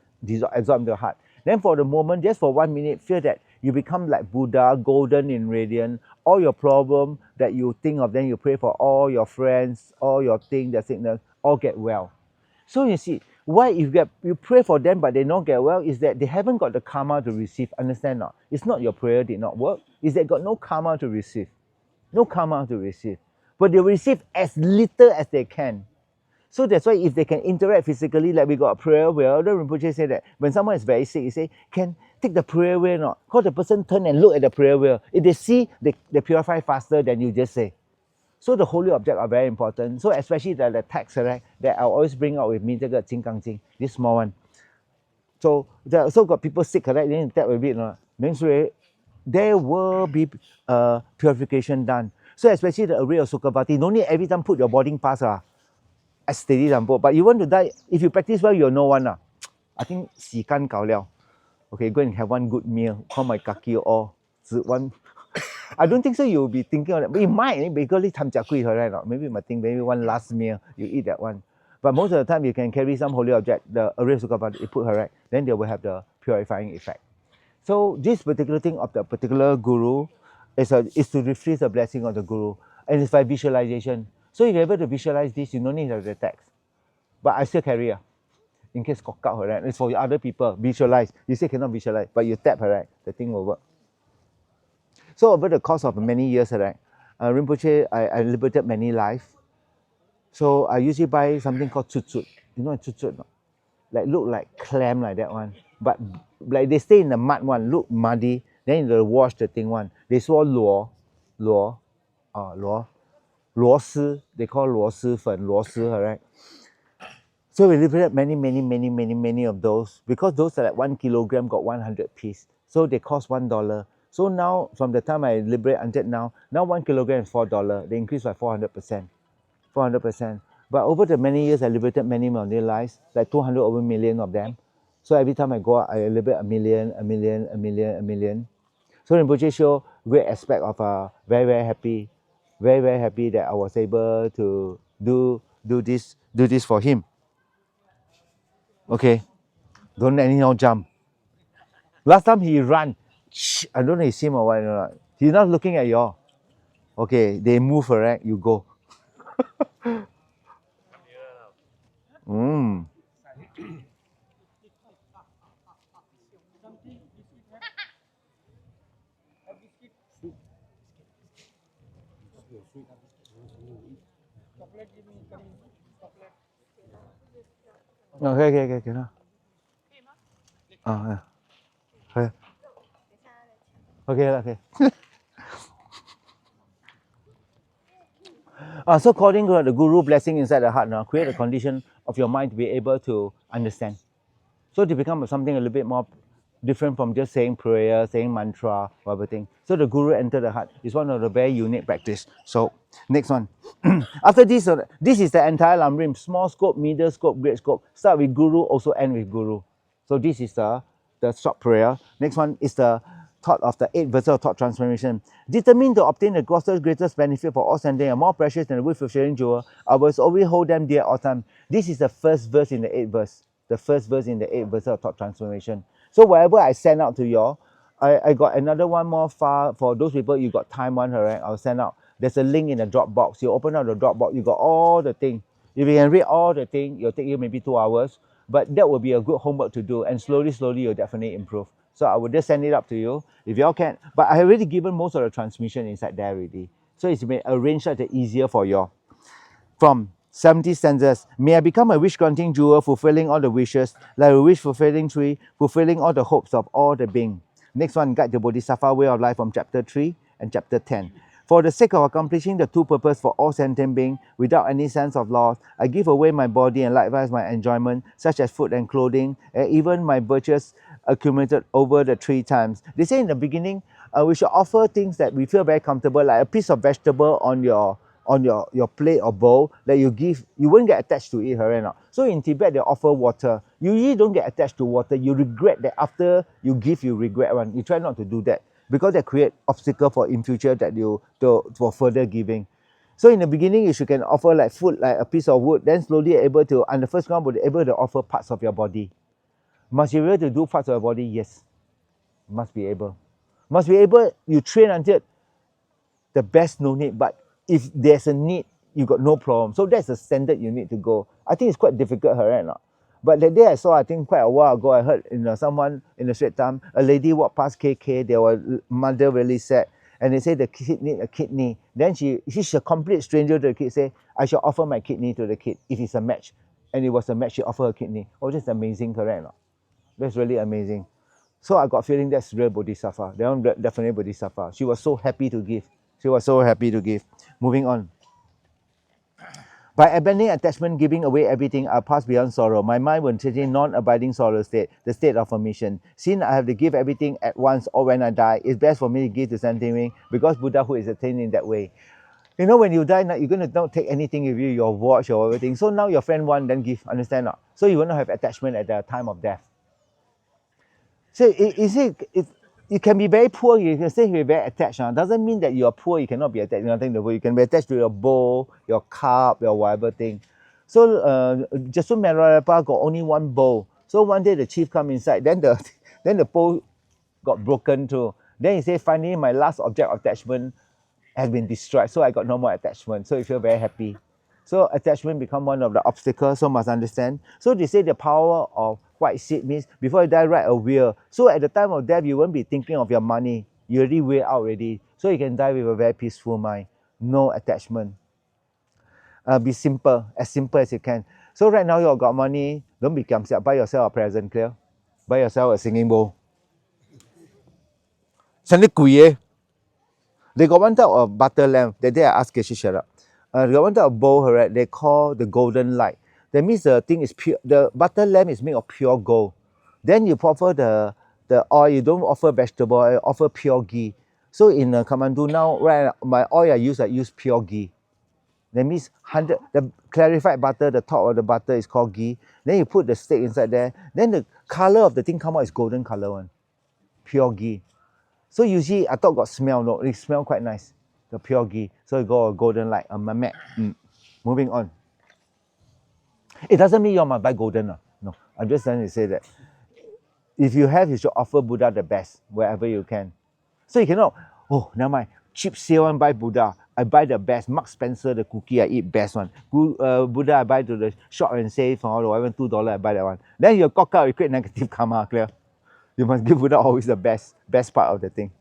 absorb the heart. Then for the moment, just for 1 minute, feel that you become like Buddha, golden in radiant. All your problem that you think of, then you pray for all your friends, all your things, their sickness, all get well. So you see, why if you pray for them but they don't get well, is that they haven't got the karma to receive. Understand not? It's not your prayer did not work. Is they got no karma to receive. No karma to receive. But they receive as little as they can. So that's why if they can interact physically, like we got a prayer wheel, the Rinpoche said that when someone is very sick, he say, can take the prayer wheel or not? Call the person turn and look at the prayer wheel. If they see, they purify faster than you just say. So the holy object are very important. So especially the text, right, that I always bring out with me, 这个金刚经, this small one. So there also got people sick, correct? Then you tap a bit, no? Means there will be purification done. So especially the array of Sukhavati, no need every time put your boarding pass as steady on board. But you want to die, if you practice well, you'll know one. I think 洗干搞了. Okay, go and have one good meal. Call my kaki or one. I don't think so you'll be thinking of that. But you might, because it's right? Maybe you might think maybe one last meal, you eat that one. But most of the time you can carry some holy object, the array of Sukhavati, you put her right, then they will have the purifying effect. So this particular thing of the particular guru is to receive the blessing of the guru. And it's by visualization. So if you're able to visualize this, you don't need the text. But I still carry in case cock out her right. It's for other people. Visualize. You say cannot visualize, but you tap her right, the thing will work. So over the course of many years, right, Rinpoche, I liberated many lives. So I usually buy something called chuchut. You know chuchut? No? Like look like clam like that one. But like they stay in the mud one, look muddy. Then they wash the thing one. They saw luo si. They call luo si fen, luo si, right? So we liberated many of those. Because those are like 1 kilogram got 100 pieces. So they cost $1. So now, from the time I liberate until now 1 kilogram is $4. They increased by 400%. 400%. But over the many years, I liberated many of their lives, like 200 over million of them. So every time I go out, I liberate a million. So Rinpoche show great aspect of very happy that I was able to do this for him. Okay, don't anyhow jump. Last time he run. I don't know if him or what. He's not looking at you. Okay, they move, right? You go. Okay. Okay. So according to the guru blessing inside the heart, now create a condition of your mind to be able to understand. So to become something a little bit more different from just saying prayer, saying mantra, or everything. So the guru enter the heart is one of the very unique practice. So next one. After this, this is the entire Lamrim, small scope, middle scope, great scope. Start with guru, also end with guru. So this is the short prayer. Next one is the thought of the 8 verses of thought transformation. Determined to obtain the greatest benefit for all sending and more precious than the wood of sharing jewel, I will always hold them dear all time. This is the first verse in the 8 verse. The first verse in the 8 verses of thought transformation. So whatever I send out to you, I got another one more far for those people you got time one, right? I'll send out. There's a link in the Dropbox. You open up the Dropbox, you got all the things. If you can read all the things, it'll take you maybe 2 hours. But that will be a good homework to do, and slowly you'll definitely improve. So I will just send it up to you if you all can. But I have already given most of the transmission inside there already. So it's been arranged that it's easier for you. From 70 stanzas. May I become a wish-granting jewel, fulfilling all the wishes, like a wish-fulfilling tree, fulfilling all the hopes of all the being. Next one, Guide the Bodhisattva Way of Life from chapter 3 and chapter 10. For the sake of accomplishing the 2 purposes for all sentient beings, without any sense of loss, I give away my body and likewise my enjoyment, such as food and clothing, and even my virtues accumulated over the 3 times. They say in the beginning, we should offer things that we feel very comfortable, like a piece of vegetable on your plate or bowl that you give, you won't get attached to it, right? So in Tibet, they offer water. You usually don't get attached to water. You regret that after you give, you regret one. You try not to do that. because they create obstacle for in future that for further giving. So in the beginning, you can offer like food, like a piece of wood, then slowly able to, on the first round, be able to offer parts of your body. Must you be able to do parts of your body? Yes, must be able. Must be able, you train until the best no need, but if there's a need, you got no problem. So that's the standard you need to go. I think it's quite difficult, right? Not? But the day I saw, I think quite a while ago, I heard someone in the Strait Time, a lady walked past KK, there was mother really sad, and they say the kid need a kidney. Then she's a complete stranger to the kid, say, I shall offer my kidney to the kid if it's a match. And it was a match, she offered her kidney. Oh, that's amazing, correct? Not? That's really amazing. So I got feeling that's real Bodhisattva. That one definitely Bodhisattva. She was so happy to give. She was so happy to give. Moving on. By abandoning attachment, giving away everything, I pass beyond sorrow. My mind will change in non-abiding sorrow state, the state of omission. Since I have to give everything at once or when I die, it's best for me to give to something being because Buddhahood is attained in that way. You know, when you die, you're going to not take anything with you, your watch or everything. So now your friend want, then give. Understand not? So you will not have attachment at the time of death. So you can be very poor, you can say you're very attached. Doesn't mean that you're poor, you cannot be attached to nothing in the world. You can be attached to your bowl, your cup, your whatever thing. So Jasun Merarapa got only one bowl. So one day the chief come inside, then the bowl got broken too. Then he said, finally my last object of attachment has been destroyed. So I got no more attachment. So you feel very happy. So attachment become one of the obstacles, so must understand. So they say the power of white seed means before you die, write a will. So at the time of death, you won't be thinking of your money. You already will out already. So you can die with a very peaceful mind. No attachment. Be simple as you can. So right now you got money, don't become sad. Buy yourself a present, clear? Buy yourself a singing bowl. They got one type of butter lamp. That day I asked Keshi shut up. They got one type of bowl, right? They call the golden light. That means the thing is pure. The butter lamp is made of pure gold. Then you offer the oil. You don't offer vegetable oil. You offer pure ghee. So in Kamandu now, right? My oil I use pure ghee. That means the clarified butter. The top of the butter is called ghee. Then you put the steak inside there. Then the color of the thing come out is golden color one, pure ghee. So usually I thought got smell, no, it smell quite nice, the pure ghee. So you got a golden light, a mamet. Moving on. It doesn't mean you must buy golden. No, I'm just trying to say that if you have, you should offer Buddha the best wherever you can. So you cannot, oh, never mind, cheap sale one buy Buddha. I buy the best. Mark Spencer, the cookie, I eat best one. Buddha, I buy to the shop and save for whatever $2, I buy that one. Then you cock out, you create negative karma, clear? You must give Buddha always the best part of the thing.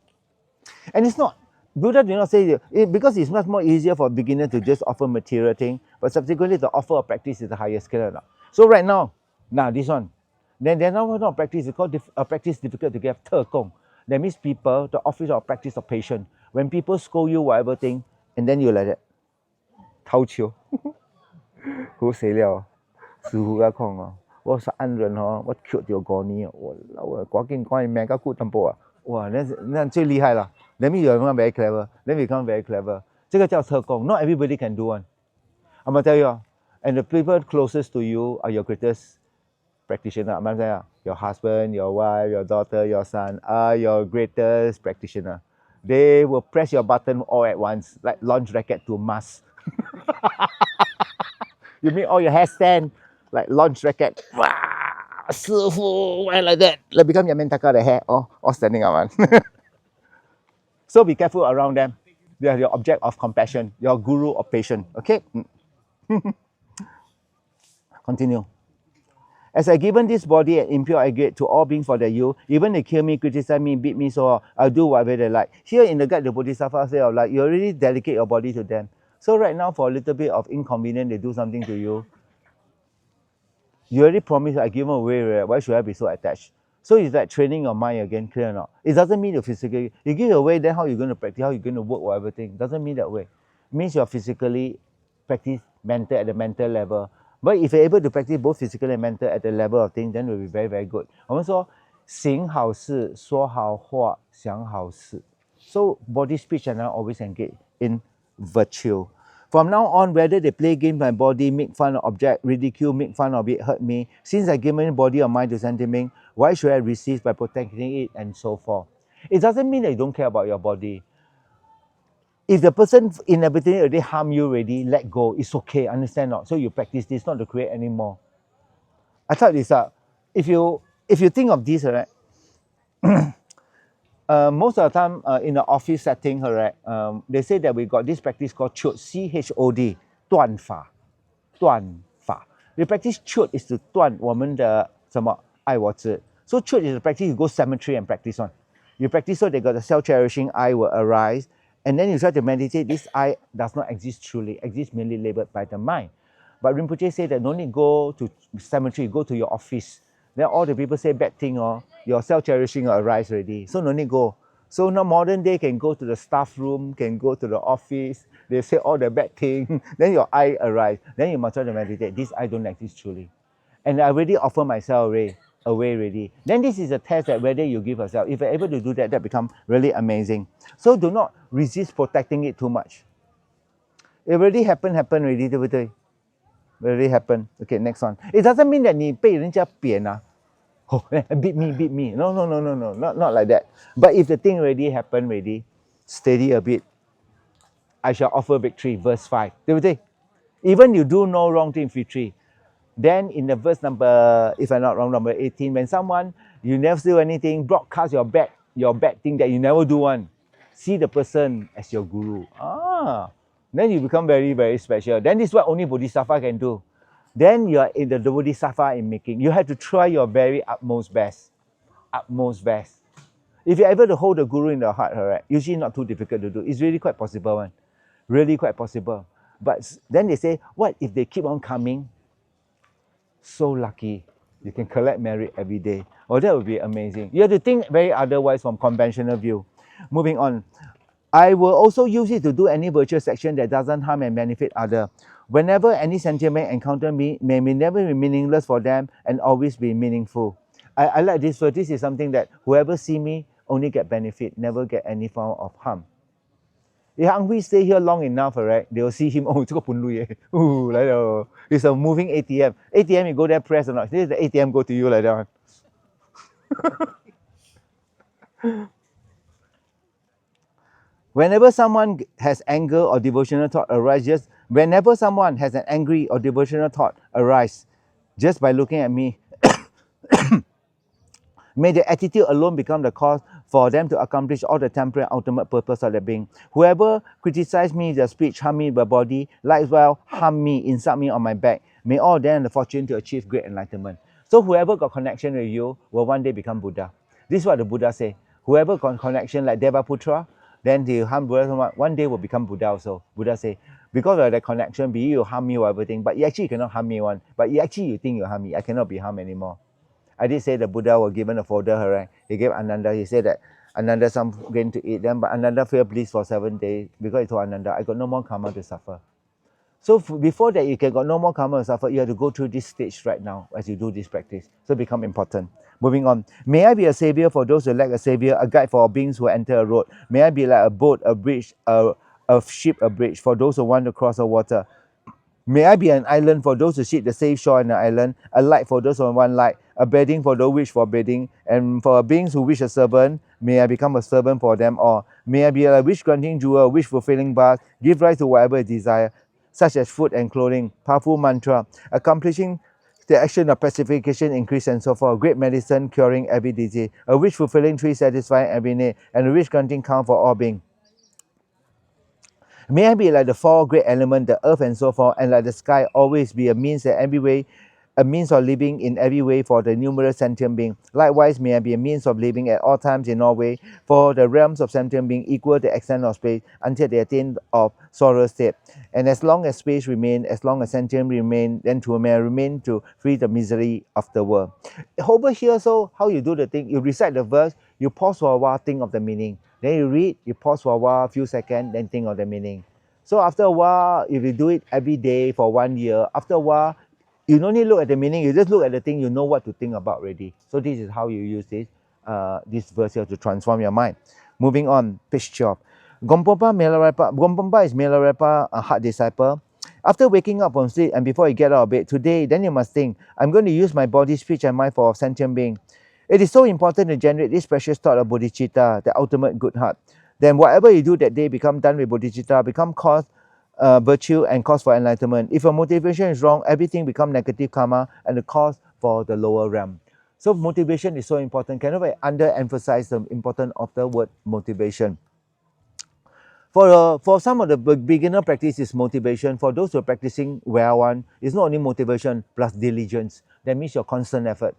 And it's not, Buddha did not say, because it's much more easier for a beginner to just offer material thing, but subsequently the offer of practice is the highest scale. So right now, this one, then they're not practice, it's called a practice difficult to get, 特供. That means people, the office of practice of patience. When people scold you whatever thing, and then you like that, 掏球，好死了，師傅嘅講啊。我是安人哦，我扣掉過年哦，我老啊，趕緊趕命個顧淡薄啊，哇，那最厲害了。Let me become very clever. Let me become very clever. 這個叫特供 ，not everybody can do one. I'm gonna tell you, and the people closest to you are your greatest practitioner. I'm gonna tell you, your husband, your wife, your daughter, your son are your greatest practitioner. They will press your button all at once, like launch racket to Mars. You mean all your handstand? Like launch racket, wow, 師傅, why like that? Like become your mentaka, the hair, all standing up. So be careful around them. They are your object of compassion, your guru of patience. Okay? Continue. As I given this body an impure aggregate to all beings for their use, even they kill me, criticize me, beat me, so I'll do whatever they like. Here in the guide, the Bodhisattva say, like, you already dedicate your body to them. So right now, for a little bit of inconvenience, they do something to you. You already promised I give them away, right? Why should I be so attached? So it's like training your mind again, clear or not? It doesn't mean you're physically, you give it away, then how you're going to practice, how you're going to work, whatever thing. It doesn't mean that way. It means you're physically practice mental at the mental level. But if you're able to practice both physical and mental at the level of things, then it will be very, very good. 我们说行好事，说好话，想好事. So body, speech, and I always engage in virtue. From now on, whether they play games with my body, make fun of object, ridicule, make fun of it, hurt me, since I give my body or mind to sentiment, why should I resist by protecting it and so forth? It doesn't mean that you don't care about your body. If the person inevitably already harm you already, let go. It's okay, understand not? So you practice this not to create anymore. I thought this if you think of this, right, most of the time in the office setting, right, they say that we got this practice called chod, CHOD, 断法. 断法. The practice chod is to 断我们的什么爱我执. So chod is the practice you go cemetery and practice on. You practice so they got the self-cherishing I will arise, and then you try to meditate. This I does not exist truly, exists merely labeled by the mind. But Rinpoche said that no need go to cemetery, go to your office. Then all the people say bad thing, your self-cherishing will arise already. So no need go. So now modern day can go to the staff room, can go to the office. They say all the bad thing. Then your I arise. Then you must try to meditate. This I don't exist truly. And I already offer myself away already. Then this is a test that whether you give yourself. If you're able to do that, that becomes really amazing. So do not resist protecting it too much. It already happened already, 对不对? Already happened. Okay, next one. It doesn't mean that 你被人家扁啊. Oh, beat me. No, not like that. But if the thing already happened already, steady a bit. I shall offer victory, verse 5. 对不对? Even you do no wrong thing, victory. Then in the verse number, if I'm not wrong, number 18, when someone, you never do anything, broadcast your bad thing that you never do one. See the person as your guru. Then you become very, very special. Then this is what only Bodhisattva can do. Then you are in the Bodhisattva in making. You have to try your very utmost best. Utmost best. If you're able to hold the guru in the heart, right, usually not too difficult to do. It's really quite possible, man. Really quite possible. But then they say, what if they keep on coming? So lucky. You can collect merit every day. Oh, that would be amazing. You have to think very otherwise from conventional view. Moving on. I will also use it to do any virtuous action that doesn't harm and benefit others. Whenever any sentiment encounter me, may never be meaningless for them and always be meaningful. I like this verse. This is something that whoever see me only get benefit, never get any form of harm. If Ang Hui stay here long enough, right, they will see him, oh, 这个本路耶. Ooh, like that. It's a moving ATM. ATM, you go there, press or not. This is the ATM go to you like that one. Whenever someone has anger or devotional thought arises, whenever someone has an angry or devotional thought arise, just by looking at me, may the attitude alone become the cause for them to accomplish all the temporary ultimate purpose of their being. Whoever criticizes me with their speech, harm me with their body, likewise harm me, insult me on my back, may all of them have the fortune to achieve great enlightenment. So whoever got connection with you will one day become Buddha. This is what the Buddha say. Whoever got connection like Devaputra, then they harm Buddha, one day will become Buddha also. Buddha say, because of that connection, be you harm me or everything, but you actually cannot harm me one. But you think you harm me. I cannot be harmed anymore. I did say the Buddha was given a folder, right? He gave Ananda, he said that Ananda some going to eat them, but Ananda felt bliss for 7 days because he told Ananda, I got no more karma to suffer. So before that, you can got no more karma to suffer, you have to go through this stage right now as you do this practice. So become important. Moving on. May I be a savior for those who lack a savior, a guide for beings who enter a road. May I be like a boat, a bridge, a ship, a bridge for those who want to cross the water. May I be an island for those who seek the safe shore in an island, a light for those who want light, a bedding for those who wish for bedding, and for beings who wish a servant, may I become a servant for them all. May I be a wish-granting jewel, wish-fulfilling vase, give rise to whatever I desire, such as food and clothing, powerful mantra, accomplishing the action of pacification, increase and so forth, great medicine, curing every disease, a wish-fulfilling tree, satisfying every need, and a wish-granting count for all beings. May I be like the four great elements, the earth and so forth, and like the sky, always be a means in every way, a means of living in every way for the numerous sentient beings. Likewise, may I be a means of living at all times in all ways for the realms of sentient beings equal the extent of space until they attain of sorrow state. And as long as space remains, as long as sentient remain, then to may I remain to free the misery of the world. Over here, so how you do the thing, you recite the verse, you pause for a while, think of the meaning. Then you read, you pause for a while, few seconds, then think of the meaning. So after a while, if you do it every day for 1 year, after a while, you don't need to look at the meaning, you just look at the thing, you know what to think about already. So this is how you use this verse here to transform your mind. Moving on, page 12. Gompompa is Milarepa, a heart disciple. After waking up from sleep and before you get out of bed, today, then you must think, I'm going to use my body, speech and mind for sentient being. It is so important to generate this precious thought of bodhicitta, the ultimate good heart. Then whatever you do that day become done with bodhicitta, become cause virtue and cause for enlightenment. If your motivation is wrong, everything become negative karma and the cause for the lower realm. So motivation is so important. Cannot underemphasize the importance of the word motivation. For some of the beginner practice is motivation. For those who are practicing well one, it's not only motivation plus diligence. That means your constant effort.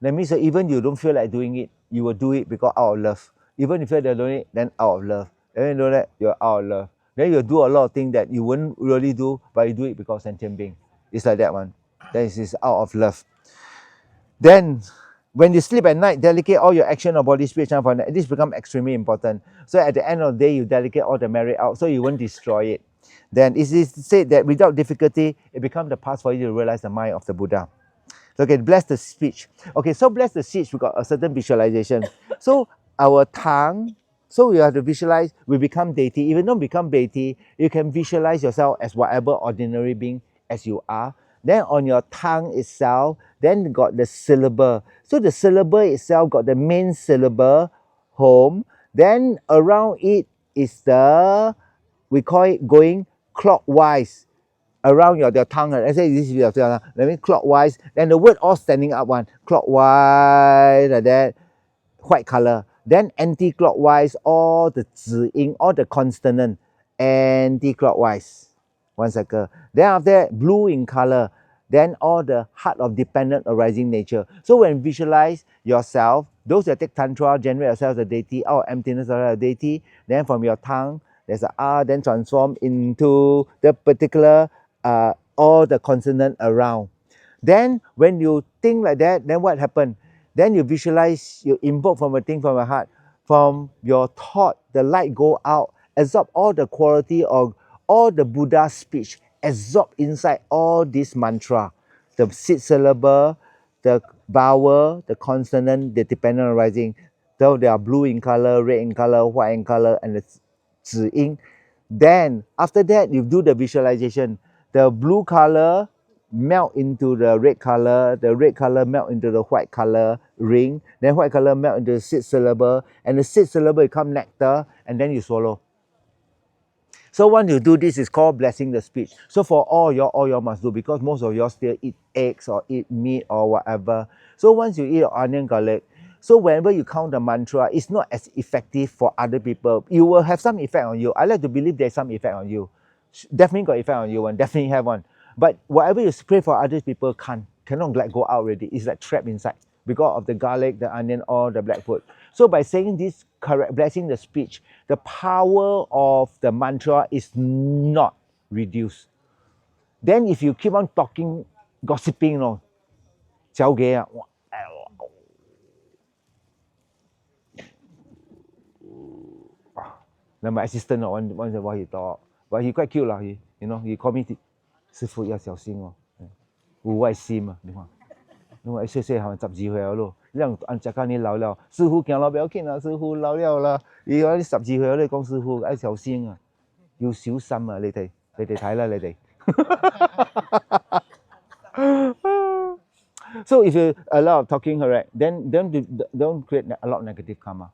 That means that even you don't feel like doing it, you will do it because out of love. Even if you're doing it, then out of love. Then you know that you're out of love. Then you do a lot of things that you wouldn't really do, but you do it because sentient being. It's like that one. That is out of love. Then, when you sleep at night, delegate all your action of body, speech, and mind. This becomes extremely important. So at the end of the day, you delegate all the merit out, so you won't destroy it. Then it is said that without difficulty, it becomes the path for you to realize the mind of the Buddha. So, okay, bless the speech. Okay, so bless the speech, we got a certain visualization. So our tongue, so you have to visualize, we become deity. Even though become deity, you can visualize yourself as whatever ordinary being as you are. Then on your tongue itself, then got the syllable. So the syllable itself got the main syllable, home. Then around it is the, we call it going clockwise around your tongue. Let's say this is your tongue. That means clockwise. Then the word all standing up one. Clockwise like that, white color. Then anti-clockwise, all the 子音, all the consonant, anti-clockwise. One circle. Then after that, blue in color. Then all the heart of dependent arising nature. So when visualize yourself, those that take tantra, generate yourself as a deity, out of emptiness of a deity. Then from your tongue, there's a R, then transform into the particular all the consonant around. Then when you think like that, then what happened? Then you visualize, you invoke from a thing from your heart, from your thought, the light go out, absorb all the quality of all the Buddha speech, absorb inside all this mantra, the 6 syllable, the vowel, the consonant, the dependent arising. So they are blue in color, red in color, white in color, and the 子音. Then after that, you do the visualization. The blue color melt into the red color melt into the white color ring, then white color melt into the 6 syllable, and the 6 syllable become nectar, and then you swallow. So once you do this, it's called blessing the speech. So for all y'all must do, because most of y'all still eat eggs or eat meat or whatever. So once you eat onion garlic, so whenever you count the mantra, it's not as effective for other people. You will have some effect on you. I like to believe there's some effect on you. Definitely got effect on you, one. Definitely have one. But whatever you spray for other people cannot like go out already. It's like trapped inside because of the garlic, the onion, or the black food. So by saying this, correct, blessing the speech, the power of the mantra is not reduced. Then if you keep on talking, gossiping, chao gay, then my assistant once in a while he talk, but he quite cute lah. He call me 师傅要小心哦，有外心嘛，你看。我細細行10字歲咯，你按隻間你老了，師傅行路不要緊啊，師傅老了啦，如果你10字歲你講師傅要小心啊，要小心啊，你哋睇啦，你哋。So if you a lot of talking, correct, then don't create a lot of negative karma.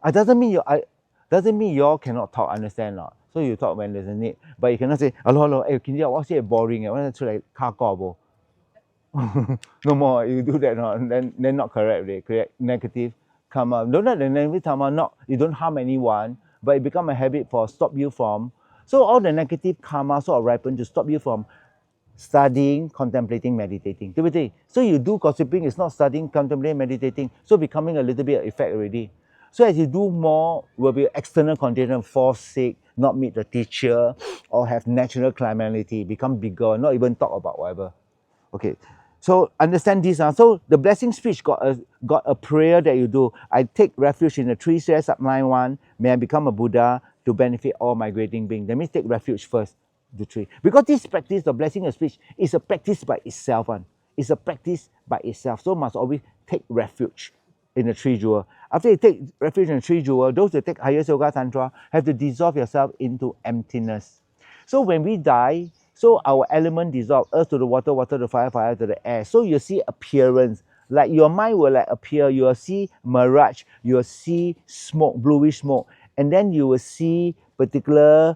It doesn't mean you all cannot talk, understand not. So you talk when there's a need, but you cannot say hello, 今日我先係 boring 嘅，我出嚟卡角噃。No more, you do that, then not correct, they create negative karma. Don't let the negative karma you don't harm anyone, but it become a habit for stop you from. So all the negative karma sort of ripen to stop you from studying, contemplating, meditating. 对不对? So you do gossiping, it's not studying, contemplating, meditating, so becoming a little bit of effect already. So as you do more, will be external condition, fall sick, not meet the teacher, or have natural calamity, become bigger, not even talk about whatever. Okay, so understand this. So the blessing speech got a prayer that you do. I take refuge in the 3 spheres sublime one. May I become a Buddha to benefit all migrating beings. That means take refuge first, the 3. Because this practice, the blessing of speech, is a practice by itself. It's a practice by itself. So must always take refuge in the 3 jewel. After you take refuge in the 3 jewel, those that take higher yoga tantra have to dissolve yourself into emptiness. So when we die, so our element dissolve, earth to the water, water to fire, fire to the air. So you see appearance, like your mind will like appear, you will see mirage, you will see smoke, bluish smoke, and then you will see particular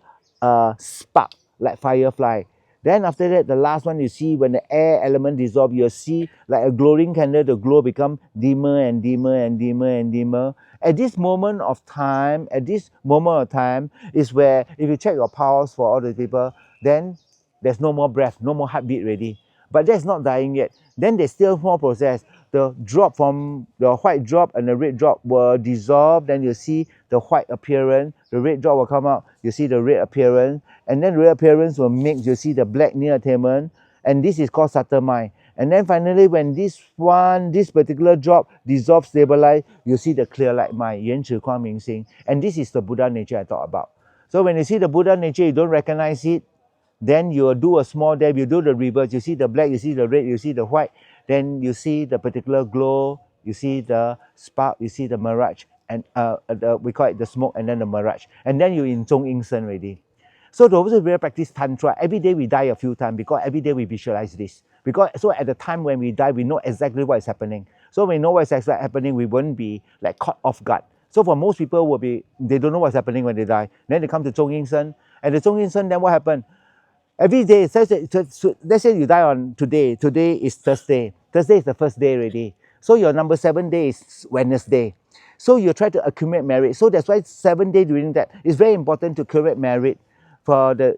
spark like firefly. Then after that, the last one you see when the air element dissolve, you'll see like a glowing candle, the glow become dimmer and dimmer and dimmer and dimmer. At this moment of time, is where if you check your pulse for all the people, then there's no more breath, no more heartbeat ready. But that's not dying yet. Then there's still more process. The drop from the white drop and the red drop will dissolve. Then you see the white appearance. The red drop will come out. You see the red appearance. And then red appearance will mix. You see the black near attainment. And this is called subtle mind. And then finally, when this particular drop dissolves, stabilize, you see the clear light mind, 原始光明心. And this is the Buddha nature I talk about. So when you see the Buddha nature, you don't recognize it, then you will do a small dab, you do the reverse, you see the black, you see the red, you see the white, then you see the particular glow, you see the spark, you see the mirage, and we call it the smoke and then the mirage. And then you're in Zhong Ying Shen already. So those who really practice Tantra, every day we die a few times because every day we visualize this. Because so at the time when we die, we know exactly what is happening. So when we know what is exactly happening, we won't be like caught off guard. So for most people, they don't know what's happening when they die. Then they come to Zhong Ying Shen. And the Zhong Ying Shen, then what happened? Every day, let's say you die on today. Today is Thursday. Thursday is the first day already. So your number 7 day is Wednesday. So you try to accumulate merit. So that's why 7 days during that, it's very important to accumulate merit for the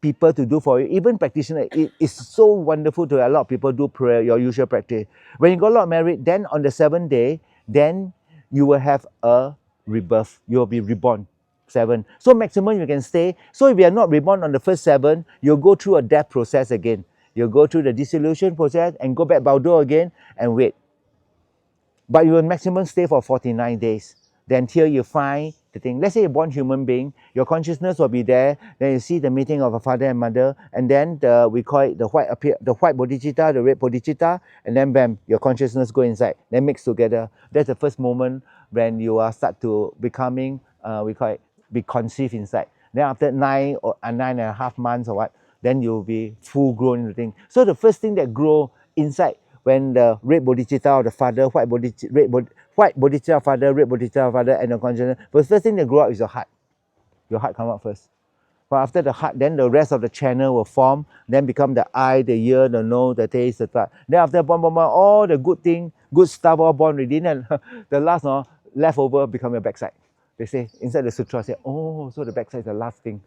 people to do for you. Even practitioners, it is so wonderful to a lot of people do prayer, your usual practice. When you got a lot of merit, then on the 7th day, then you will have a rebirth. You will be reborn. 7. So maximum you can stay. So if you are not reborn on the first 7, you'll go through a death process again. You'll go through the dissolution process and go back Baldo again and wait. But you will maximum stay for 49 days. Then here you find the thing. Let's say you're born human being, your consciousness will be there. Then you see the meeting of a father and mother, and then we call it the white bodhicitta, the red bodhicitta, and then bam, your consciousness go inside. Then mix together. That's the first moment when you are start to becoming, we call it, be conceived inside. Then after 9.5 months or what, then you'll be full grown in the thing. So the first thing that grow inside when the red bodhicitta of the father, white bodhicitta of father, red bodhicitta of father, and the consciousness, the first thing that grow up is your heart. Your heart come out first. But after the heart, then the rest of the channel will form, then become the eye, the ear, the nose, the taste, the touch. Then after born, all the good thing, good stuff all born within, and the last leftover become your backside. They say, inside the sutra, say, oh, so the backside is the last thing.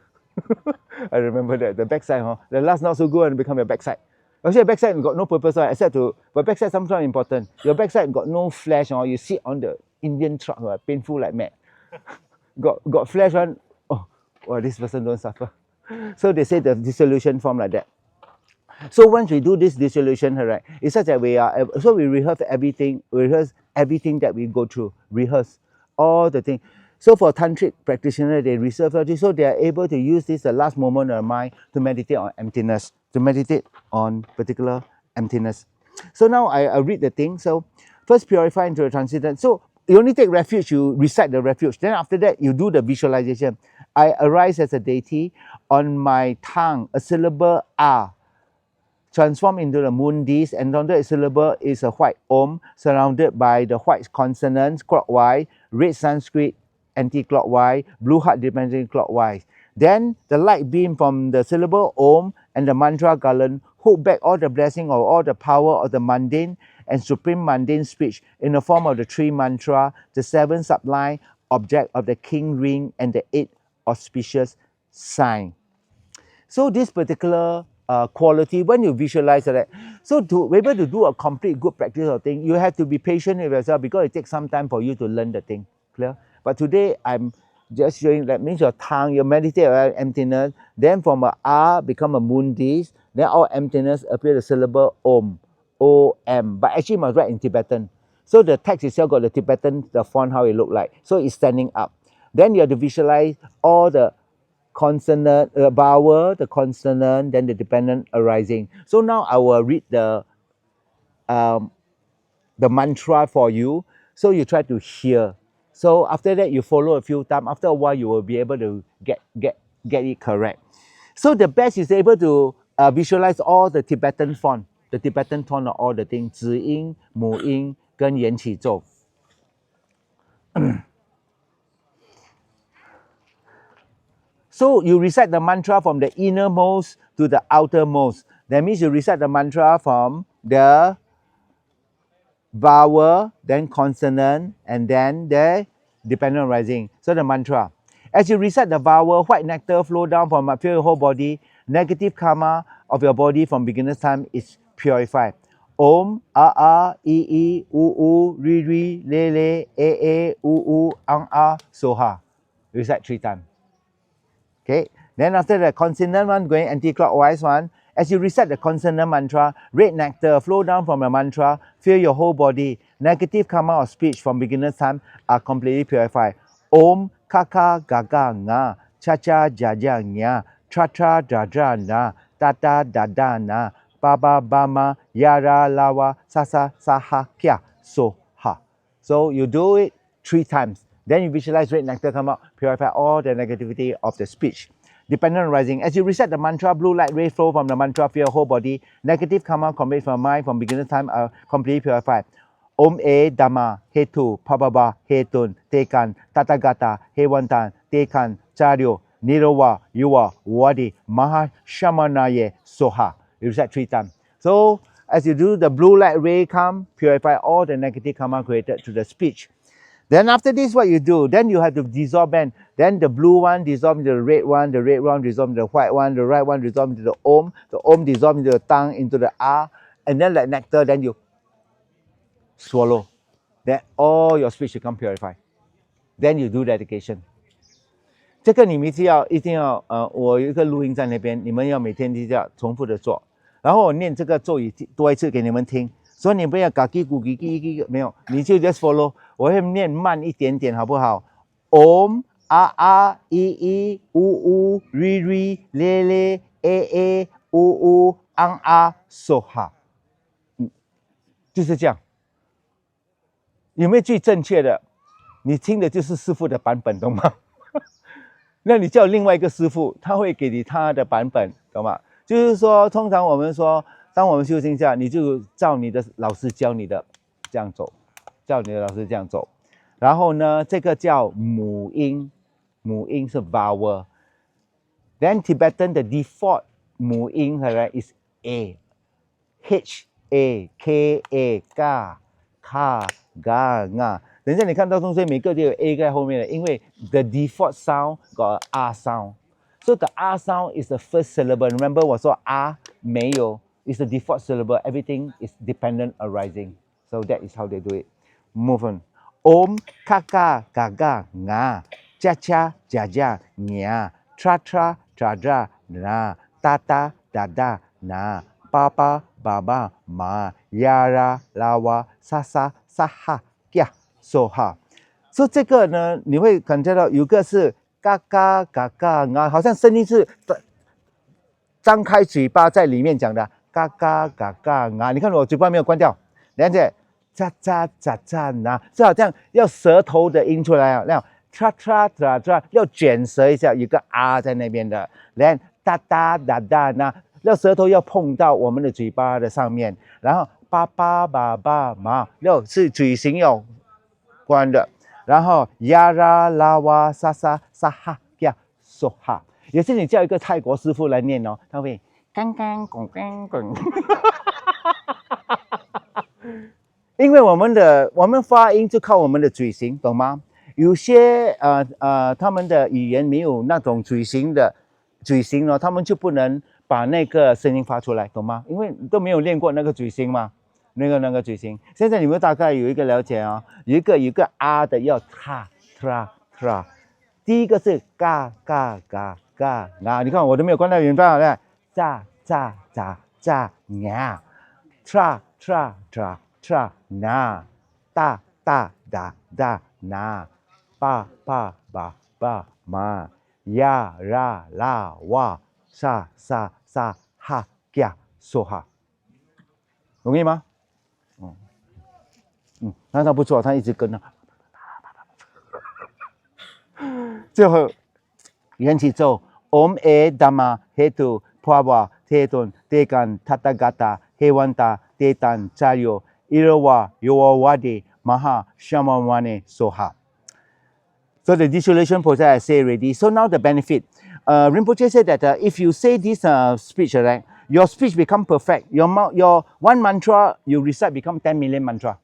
I remember that. The backside, the last not so good and become your backside. Actually, backside got no purpose, except to, but backside sometimes important. Your backside got no flesh, you sit on the Indian truck, painful like mad. got flesh on, this person don't suffer. So they say the dissolution form like that. So once we do this dissolution, right, it's such that we rehearse everything that we go through, rehearse all the things. So for tantric practitioners, they reserve this, so they are able to use this the last moment of their mind to meditate on emptiness, to meditate on particular emptiness. So now I read the thing. So first purify into the transcendent. So you only take refuge, you recite the refuge. Then after that, you do the visualization. I arise as a deity. On my tongue, a syllable R transform into the moon disk, and on the syllable is a white Om surrounded by the white consonants clockwise, red Sanskrit anti-clockwise, blue heart depending clockwise. Then the light beam from the syllable Om and the mantra garland hold back all the blessing or all the power of the mundane and supreme mundane speech in the form of the 3 mantra, the 7 sublime object of the king ring, and the 8 auspicious sign. So this particular quality, when you visualize that, so to be able to do a complete good practice of thing, you have to be patient with yourself because it takes some time for you to learn the thing. Clear? But today I'm just showing that means your tongue, you meditate around emptiness, then from a R become a moon disk, then all emptiness appear the syllable Om, O-M. But actually you must write in Tibetan. So the text itself got the Tibetan, the font, how it look like. So it's standing up. Then you have to visualize all the consonant, vowel, the consonant, then the dependent arising. So now I will read the mantra for you. So you try to hear. So after that, you follow a few times. After a while, you will be able to get it correct. So the best is able to visualize all the Tibetan font. the Tibetan tone of all the things 子音、母音跟缘起咒。So you recite the mantra from the innermost to the outermost. That means you recite the mantra from the vowel, then consonant, and then the dependent rising. So the mantra. As you recite the vowel, white nectar flow down from your whole body. Negative karma of your body from beginner's time is purified. Om, a a, I, u, ri ri, le le, a, u, ang a, soha. Recite 3 times. Okay. Then after the consonant one, going anti-clockwise one. As you recite the consonant mantra, red nectar flow down from the mantra, fill your whole body. Negative karma of speech from beginner's time are completely purified. Om, kaka, gaga, nga, cha cha, jaja, nya, tra tra, dra dra, na, tata, dada, na, baba, bama, yara, lawa, sasa, saha, kya, so, ha. So you do it 3 times. Then you visualize red nectar come out, purify all the negativity of the speech. Dependent rising. As you recite the mantra, blue light ray flow from the mantra for your whole body. Negative karma conveyed from mind from beginner time are completely purified. Om E Dhamma Hetu Pababa Hetun Tekan Tatagata Hewantan Tekan Charyo Nirowa Yuwa Wadi Maha Shamanaye Soha. You recite 3 times. So as you do, the blue light ray come, purify all the negative karma created through the speech. Then after this, what you do? Then you have to dissolve them. Then the blue one dissolve into the red one dissolve into the white one dissolve into the Om dissolve into the tongue, into the A, and then like nectar, then you swallow. Then all your speech become purified. Then you do dedication. 这个你们一定要我有一个录音在那边，你们要每天就这样重复的做。然后我念这个咒语多一次给你们听。所以你不要嘎叽咕叽叽没有，你就 just follow。我会念慢一点点，好不好 ？Om a a i u ri ri le le a u ang a soha。就是这样。有没有最正确的？你听的就是师父的版本，懂吗？那你叫另外一个师父，他会给你他的版本，懂吗？就是说，通常我们说。当我们修行下，你就照你的老师教你的这样走，照你的老师这样走。然后呢，这个叫母音，母音是 vowel。Then Tibetan the default 母音 is A， H A K A Ga Ka Ga Nga。等一下你看到东西每个都有 A 在后面的，因为 the default sound got R sound。So the R sound is the first syllable. Remember 我说 R 没有。It's the default syllable. Everything is dependent arising. So that is how they do it. Move on. Om, kaka, gaga, nga, cha cha, jaja, nya, tra tra, tra tra, na, tata, dada, na, papa, baba, ma, yara, lawa, sasa, saha, kya, soha. So 这个呢，你会感觉到有个是嘎嘎嘎嘎啊，好像声音是张开嘴巴在里面讲的。嘎嘎嘎嘎啊！你看我嘴巴没有关掉，了解？喳喳喳喳啊，是好像要舌头的音出来啊，那样嚓嚓嚓嚓要卷舌一下，有个啊在那边的，然后哒哒哒哒那，要舌头要碰到我们的嘴巴的上面，然后爸爸爸爸妈要是嘴型要关的，然后呀啦啦哇沙沙沙哈呀说哈，也是你叫一个泰国师傅来念哦，他会。刚刚拱刚拱，因为我们发音就靠我们的嘴型，懂吗？有些他们的语言没有那种嘴型呢，他们就不能把那个声音发出来，懂吗？因为都没有练过那个嘴型嘛，那个嘴型。现在你们大概有一个了解啊，有一个啊的要tra tra tra， 第一个是嘎嘎嘎嘎啊，你看我都没有关到原段了。喳喳喳喳呀 ，tra tra tra tra na， da da da da na， ba ba ba ba ma， ya ra la wa sa sa sa ha kya so ha， 容易吗？那他不错，他一直跟啊。最后缘起咒 ，Om E Dhamma Hetu。Pava, Tetun, Tekan, Tathagata, Hewanta, Tetan, Chayo, Irawa, Yowawade, Maha, Shamawane, Soha. So the dissolution process I say already. So now the benefit. Rinpoche said that if you say this speech, right, your speech become perfect. Your one mantra you recite become 10 million mantra.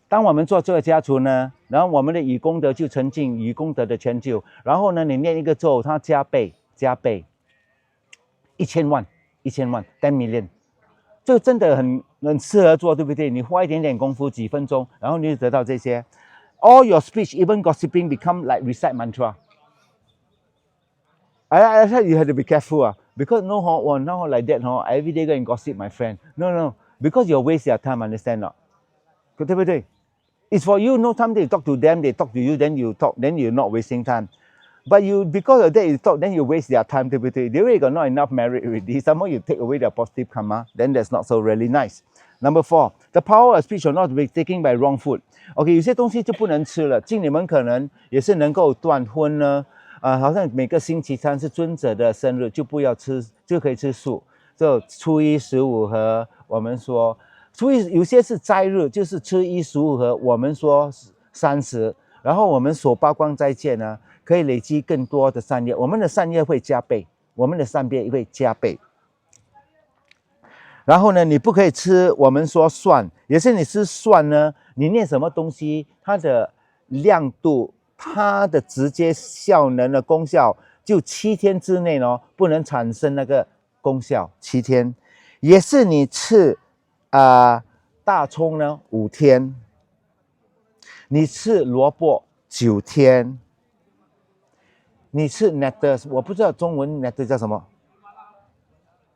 当我们做这个家族呢，然后我们的以功德就沉浸以功德的成就，然后呢，你念一个咒，它加倍，1000万，1000万，10 million， 这个真的很适合做，对不对？你花一点点功夫，几分钟，然后你就得到这些。All your speech, even gossiping, become like recite mantra. I said you have to be careful because now like that every day go and gossip my friend. No, because you waste your time, understand not? 对不对？ It's for you, no time they talk to them, they talk to you, then you talk, then you're not wasting time. But you, because of that you talk, then you waste their time, 对不对？ They already got not enough merit already. Some more you take away their positive karma, then that's not so really nice. Number 4, the power of speech will not be taken by wrong food. OK， 有些东西就不能吃了。敬你们可能也是能够断荤呢，好像每个星期3是尊者的生日，就不要吃，就可以吃素。就初一、15和我们说。初一有些是斋日，就是吃1、15和我们说30，然后我们守八关斋戒呢，可以累积更多的善业，我们的善业会加倍，我们的善业会加倍。然后呢，你不可以吃我们说蒜，也是你吃蒜呢，你念什么东西，它的亮度、它的直接效能的功效，就7天之内呢，不能产生那个功效，7天，也是你吃。大葱呢5天，你吃萝卜9天，你吃 nectar， 我不知道中文 nectar 叫什么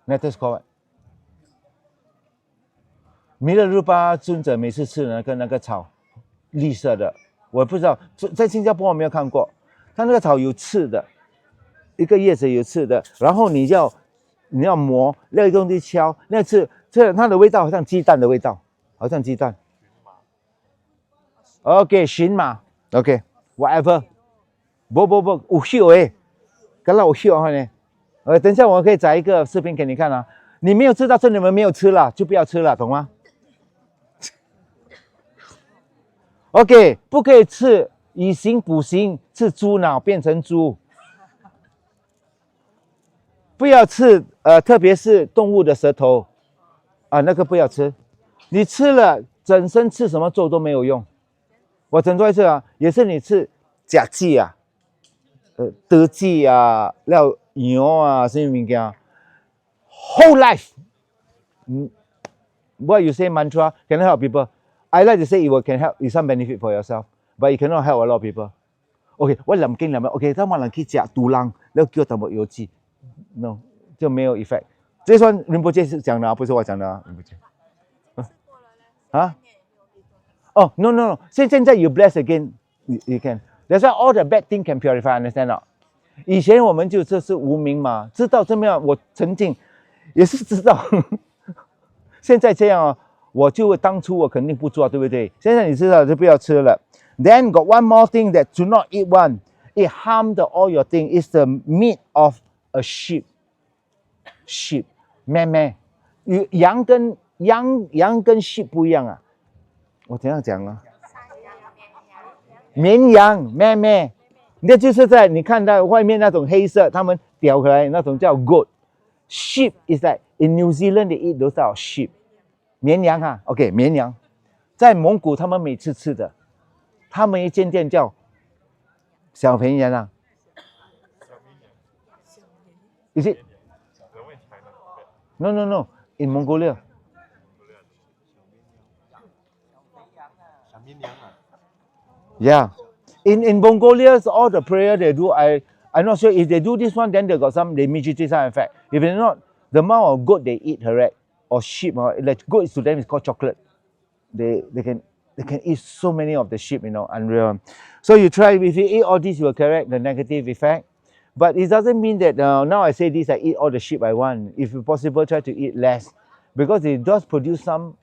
，nectar is called。弥勒日巴尊者每次吃那个草，绿色的，我不知道在新加坡我没有看过，它那个草有刺的，一个叶子有刺的，然后你要磨，那个东西敲，那刺。它的味道好像鸡蛋的味道，好像鸡蛋。OK， 荨麻 ，OK，whatever， 不，有效诶，刚才有效呢。等一下我可以找一个视频给你看啊。你没有知道，这你们没有吃了，就不要吃了，懂吗 ？OK， 不可以吃以形补形，吃猪脑变成猪。不要吃特别是动物的舌头。那个不要吃，你吃了整身吃什么咒都没有用。我整说一次也是你吃假鸡德鸡料羊什么物件 ，whole life。What you say mantra can help people. I like to say it can help you some benefit for yourself, but it cannot help a lot of people. OK， 我諗經諗 OK， 當我能去食獨狼，然後叫他們有機 ，no 就沒有 effect。这算Rinpoche是讲的不是我讲的Rinpoche。No， 现在 you bless again， you can。That's why all the bad thing can purify. Understand not？ 以前我们就这是无名嘛，知道这么样，我曾经也是知道。现在这样我就当初我肯定不做，对不对？现在你知道就不要吃了。Then got one more thing that do not eat one. It harmed all your thing. It's the meat of a sheep. Sheep。咩，羊跟 sheep 不一样我怎样讲绵羊咩，那就是在你看到外面那种黑色，他们叼回来那种叫 goat。Sheep is like in New Zealand they eat those type of sheep。绵羊OK， 绵羊，在蒙古他们每次吃的，他们一间店叫小绵羊Is it？No, in Mongolia. Yeah. In Mongolia, all the prayer they do, I'm not sure if they do this one, then they got some immediate side effect. If they're not, the amount of goat they eat, correct, or sheep, like goat to them is called chocolate. They can eat so many of the sheep, unreal. So you try, if you eat all this, you will correct the negative effect. But it doesn't mean that now I say this, I eat all the sheep I want. If possible, try to eat less. Because it does produce some,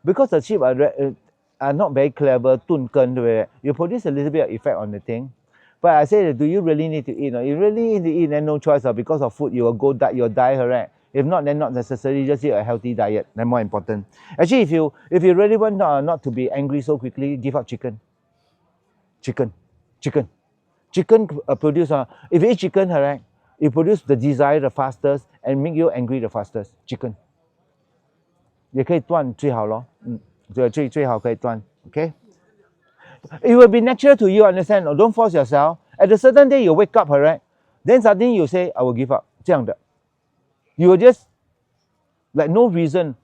because the sheep are not very clever, you produce a little bit of effect on the thing. But I say, do you really need to eat? You really need to eat, then no choice. Because of food, you will die, correct? If not, then not necessary. Just eat a healthy diet. Then more important. Actually, if you really want not to be angry so quickly, give up chicken. Chicken produce. If you eat chicken, correct, it produce the desire the fastest and make you angry the fastest. Chicken 也可以断最好咯，最好可以断。Okay. It will be natural to you, understand? Don't force yourself. At a certain day, you wake up, correct? Then suddenly you say, I will give up. 这样的 You will just, like no reason,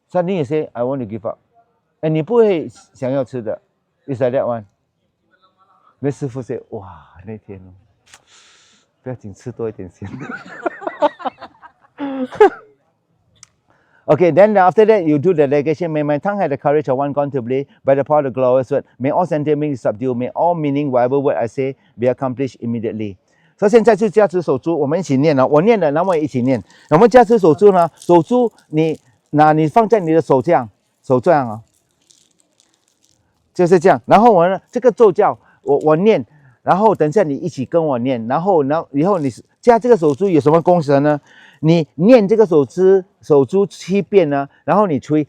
suddenly you say, I want to give up. And 你不会想要吃的 It's like that one. 那师傅 say, 哇，那天哦，不要紧，吃多一点先。Okay, then after that, you do the negation. May my tongue have the courage of one contemplate by the power of the glorious word. May all sentiments be subdued. May all meaning, whatever word I say, be accomplished immediately. 所以现在就加持手珠，我们一起念了。我念了，然后我也一起念。我们加持手珠呢，手珠你放在你的手这样，手这样啊，就是这样。然后我呢，这个咒叫我念，然后等下你一起跟我念，然后以后你加这个手珠有什么功效呢？你念这个手珠7遍呢，然后你吹，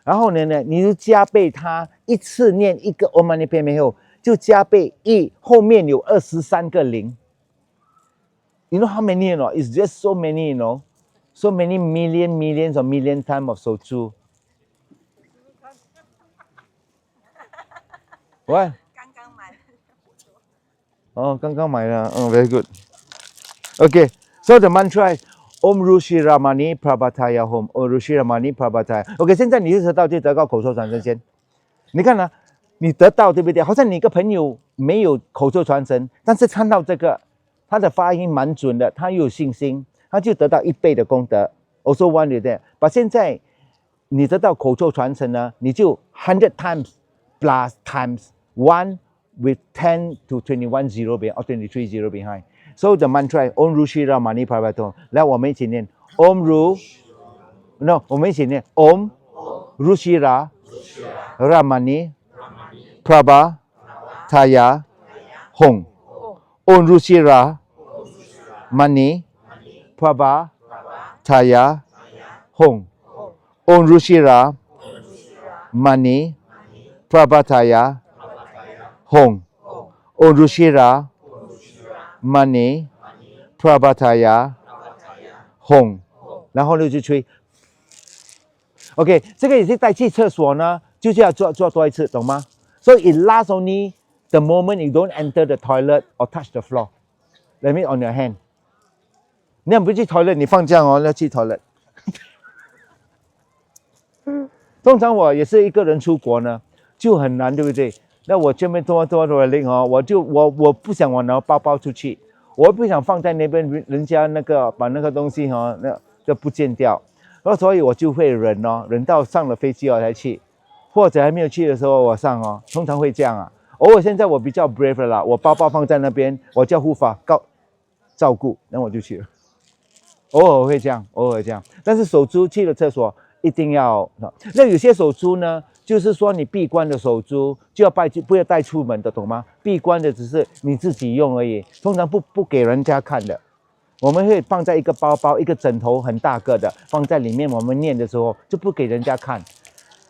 然后呢，你就加倍它一次念一个 Om Mani Padme Hum，就加倍后面有23个零。You know how many? It's just so many. So many millions or million times of 手珠。What? 刚刚买的。哦，刚刚买的，very good. Okay, so the mantra is Om Rushi Ramani Prabhataya Hum. Om Rushi Ramani Prabhataya. OK， 现在你就得到口授传承先。你看啊，你得到对不对？好像你一个朋友没有口授传承，但是看到这个，他的发音蛮准的，他又有信心，他就得到1倍的功德。Also one with that. But 现在你得到口授传承呢，你就100 times plus times 1 with 10 to 21 zero behind or 23 zero behind. So the mantra is Om Rushi Ramani Prabhato. 来，我们一起念 Om No， 我们一起念 Om Rushi Ramani Prabhataya Hum. Om Rushi Ramani Prabhataya Hum. Om Rushi Ramani Prabhataya Hum. Om Rushi Ramani Prabhataya Hum. 然后呢就吹。OK， 这个也是带去厕所呢，就是要做多一次，懂吗？ So it lasts only the moment you don't enter the toilet or touch the floor. Let me on your hand. 你不去 toilet， 你放这样哦，要去 toilet。通常我也是一个人出国呢，就很难，对不对？那我这边多的令哦，我不想我拿包包出去，我不想放在那边，人家把那个东西哦，就不见掉。然后所以我就会忍哦，忍到上了飞机我才去，或者还没有去的时候我上哦，通常会这样啊。偶尔现在我比较 brave 了啦，我包包放在那边，我叫护法照顾，然后我就去了。偶尔会这样，但是手珠去了厕所一定要。那有些手珠呢，就是说你闭关的手珠就要不要带出门的，懂吗？闭关的只是你自己用而已，通常不给人家看的。我们会放在一个包包，一个枕头很大个的放在里面，我们念的时候就不给人家看。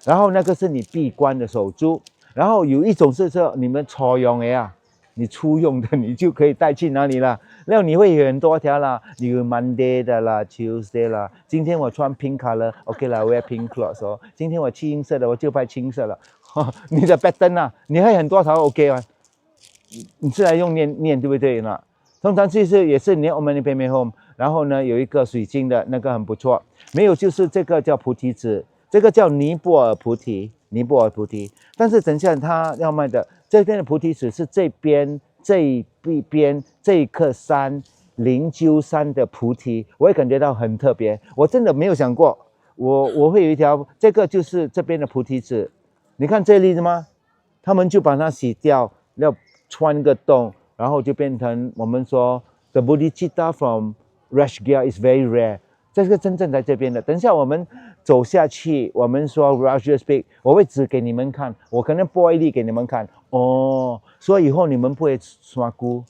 然后那个是你闭关的手珠，然后有一种是你们初用的啊，你初用的你就可以带去哪里啦？然后你会有很多条啦，有 Monday 的啦 ，Tuesday 啦。今天我穿 pink color，OK 啦 ，wear pink clothes 哦。今天我青色的，我就拍青色了。你的 pattern 啊，你会很多条 OK 啊，你是来用念对不对呢？通常就是也是念 Om Mani Padme Hum， 然后呢有一个水晶的那个很不错，没有就是这个叫菩提子，这个叫尼泊尔菩提，但是等下他要卖的这边的菩提子是这边这一颗山灵鹫山的菩提，我也感觉到很特别，我真的没有想过我会有一条，这个就是这边的菩提子，你看这粒子吗？他们就把它洗掉，要穿个洞。然后就变成我们说 the bodhicitta from Rajgir is very rare， 这个真正在这边的。等一下我们走下去，我们说 Rajgir speak， 我会指给你们看，我可能播一粒给你们看哦，所以以后你们不会刷菇，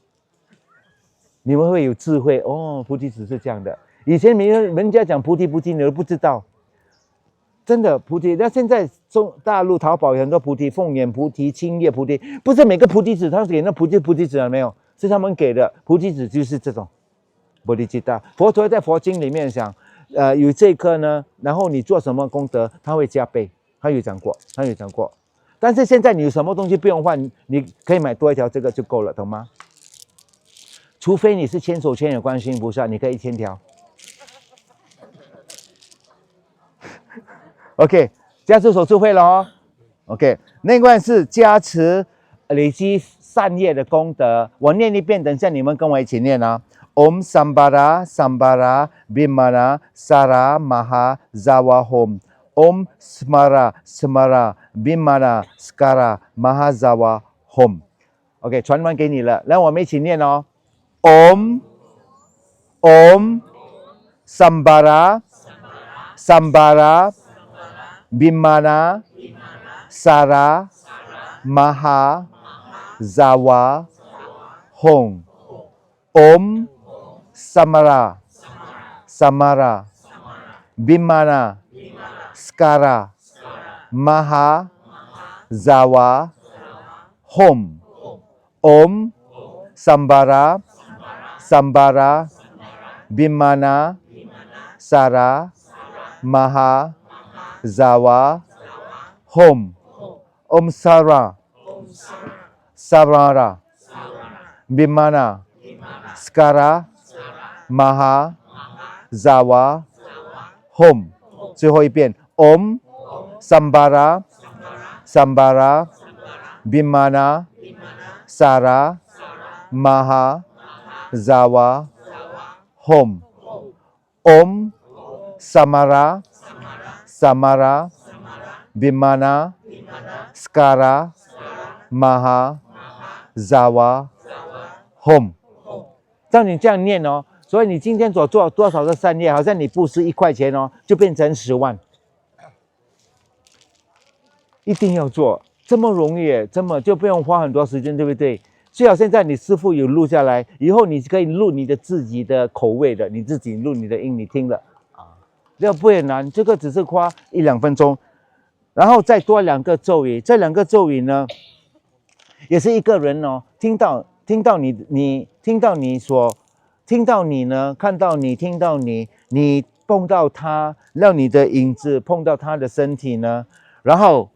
你们会有智慧哦。菩提子是这样的，以前人家讲菩提，你都不知道。真的菩提，那现在大陆淘宝有很多菩提，凤眼菩提、青叶菩提，不是每个菩提子他给那菩提子了没有？是他们给的菩提子，就是这种菩提吉大。佛陀在佛经里面讲，有这颗呢，然后你做什么功德，他会加倍。他有讲过。但是现在你有什么东西不用换，你可以买多一条这个就够了，懂吗？除非你是千手千眼观世音菩萨，你可以1000条。OK， 加持手智慧了哦。OK， 另外是加持累积善业的功德。我念一遍，等一下你们跟我一起念啊。Om Sambara Sambara Bimana Sara Maha Zawa Hom。Om Smara Smara Bimana Skara Maha Zawa Hom。OK， 传完给你了，来我们一起念哦。Om Sambara Sambara Bimana Sara Maha Zawa Hong Om Samara Samara Bimana Skara Maha Zawa Hom Om Sambara Sambara Bimana Sara Maha Zawa Hom Om Sara Sarara Bimana Skara Maha Zawa Hom。最后一遍 Om Sambara Sambara Bimana Sara Maha Zawa Hom Om Samara Samara Bimana Skara Maha Zawa Hom。照你这样念哦，所以你今天所做多少个善业，好像你布施1块钱哦，就变成10万。一定要做，这么容易，这么就不用花很多时间，对不对？最好现在你师父有录下来，以后你可以录你的自己的口味的，你自己录你的音，你听了啊，这不会难，这个只是花1-2分钟，然后再多2个咒语，这2个咒语呢，也是一个人哦，听到你呢，看到你，听到你，你碰到他，让你的影子碰到他的身体呢，然后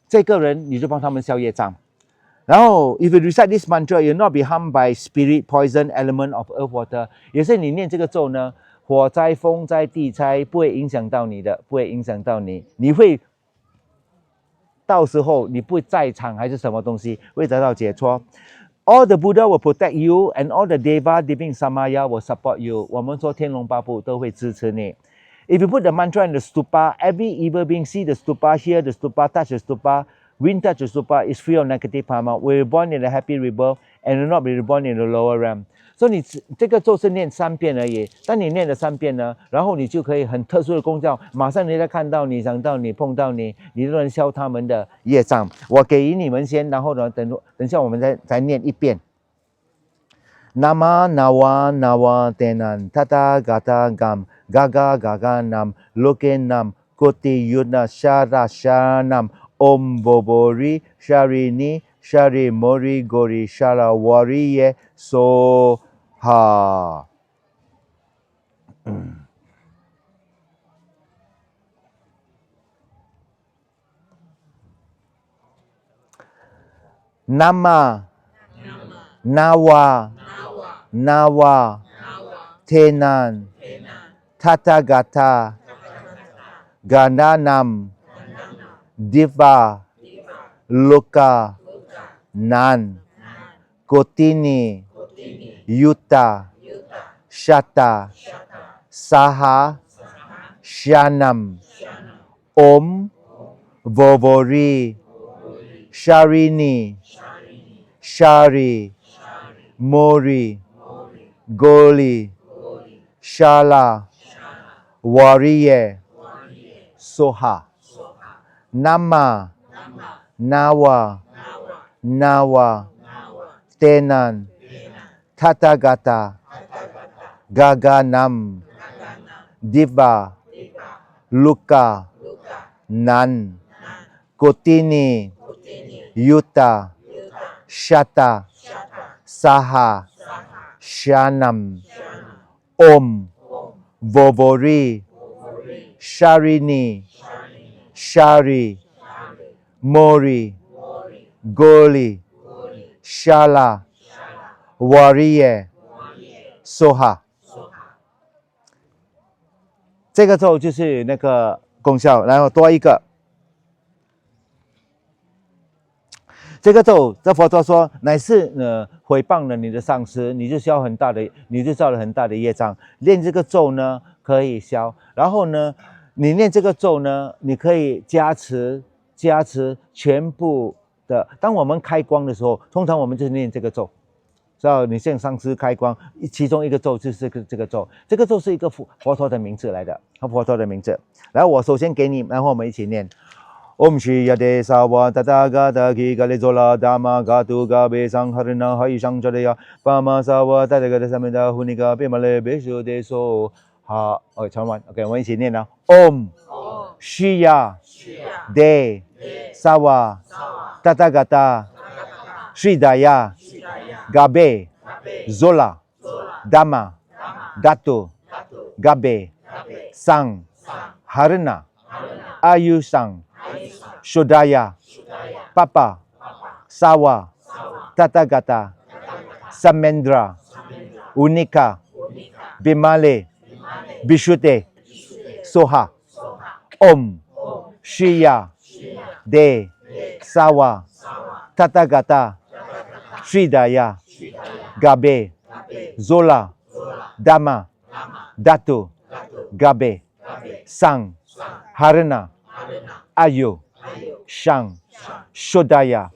这个人你就帮他们消业障。然后 if you recite this mantra, you'll not be harmed by spirit, poison, element of earth, water。也是你念这个咒呢，火灾、风灾、地灾不会影响到你的，不会影响到你，你会到时候你不会在场还是什么东西，会得到解脱。All the Buddha will protect you, and all the Deva living Samaya will support you。我们说天龙八部都会支持你。If you put the mantra in the stupa, every evil being see the stupa, hear the stupa, touch the stupa, wind touch the stupa is free of negative karma. We're born in a happy rebirth and will not be reborn in the lower realm. 所以你这个咒是念3遍而已。当你念了3遍呢，然后你就可以很特殊的功效，马上人家看到你、想到你、碰到你，你都能消他们的业障。我给你们先，然后呢，等下我们再念1遍。Nama Nawa Nawa Tenan Tata Gata Gam Gaga Gaga Nam Loke Nam Koti Yuna Shara Sharanam Om Bobori Sharini Shari Mori Gori Shara Wariye Soha。Nama Nawa Nawa Tenan Tathagata Gananam Diva Loka Nan Kotini Yuta Shata Saha Shanam Om Vovori Sharini Shari Mori Goli Shala Wariye Soha Nama Nawa Nawa Tenan Tathagata Gaganam Diva, Luka, Nan, Kotini, Yuta, Shata, Saha, Shanam, Om, Vovori, Sharini, Shari, Mori, Goli, Shala, Warrior, Soha。这个咒就是那个功效，然后多一个。这个咒，这佛陀说，乃是毁谤了你的上司，你就造了很大的业障。念这个咒呢，可以消。然后呢，你念这个咒呢，你可以加持全部的。当我们开光的时候，通常我们就是念这个咒。知道你向上司开光，其中一个咒就是这个咒。这个咒是一个佛陀的名字来的，佛陀的名字。然后我首先给你，然后我们一起念。Om Shri Yade Sawa Tathagata Ki Kalizola Dhamma Gatu Gabe Sangharana Hai Sangchadaya Pama Sawa Tathagata Samita Hunika Bimale Beshu Deso Ha 传完 OK 我们一起念了 Om Shri Yade Sawa Tathagata Sridaya Gabe Zola Dhamma Gatu Gabe Sang Harana Ayu Sang Shodaya, Papa, Sawa, Tathagata, Samendra, Unika, Bimale, Bishute, Soha, Om, Shriya, De, Sawa, Tathagata, Sridaya, Gabe, Zola, Dhamma, Datu, Gabe, Sang, Harana, Ayu, Shang, Shodaya,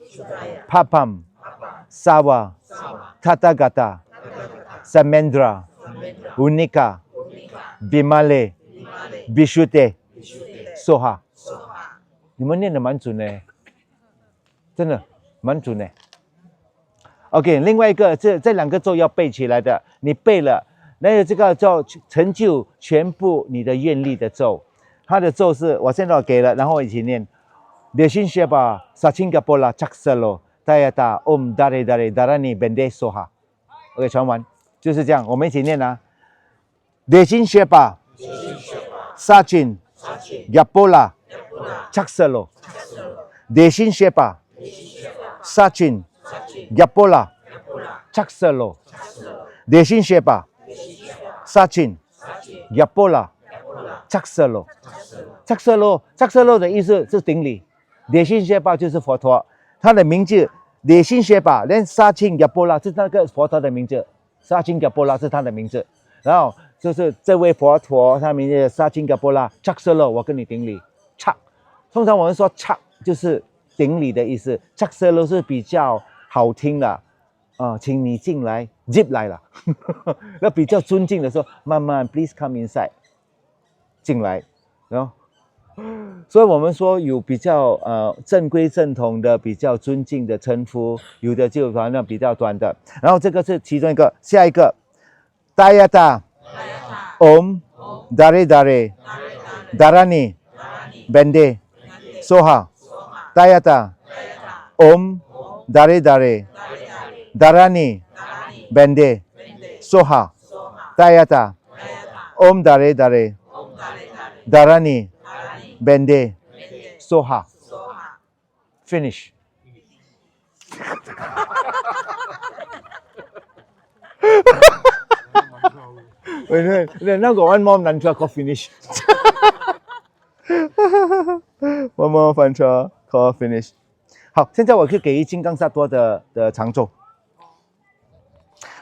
Papam, Sawa, Tathagata, Samendra, Unika, Bimale, Bishute, Soha。你们念的蛮准的，真的蛮准的。OK， 另外一个这两个咒要背起来的，你背了，那个这个叫成就全部你的愿力的咒。它的咒是我现在给了，然后我一起念。Desin Sheba Sachinga Pola Chaksalo Tayata Om Dare Dare Darani Bende Soha。OK， 传完就是这样，我们一起念啊。Desin Sheba Sachin Gapola Chaksalo Desin Sheba Sachin Gapola Chaksalo Desin Sheba Sachin Gapola Chaksalo Chaksalo 的意思是顶礼。烈心学霸就是佛陀，他的名字烈心学霸，连沙钦亚波拉是那个佛陀的名字，沙钦亚波拉是他的名字。然后就是这位佛陀，他名字沙钦亚波拉 Chaksalo， 我跟你顶礼。Chak， 通常我们说 Chak 就是顶礼的意思 ，Chaksalo 是比较好听的请你进来 ，Zip 来了，那比较尊敬的时候，慢慢 Please come inside， 进来，然后。所以我们说有比较正规正统的比较尊敬的称呼，有的就反正比较短的。然后这个是其中一个，下一个 Dayata Om Dare Dare Darani Bende Soha Dayata Om Dare Dare Darani Bende Soha Dayata Om Dare Dare Darani Bende, Soha, finish. 那个 one more mantra called finish. One more mantra called finish. 好，现在我可以给金刚萨埵的长咒。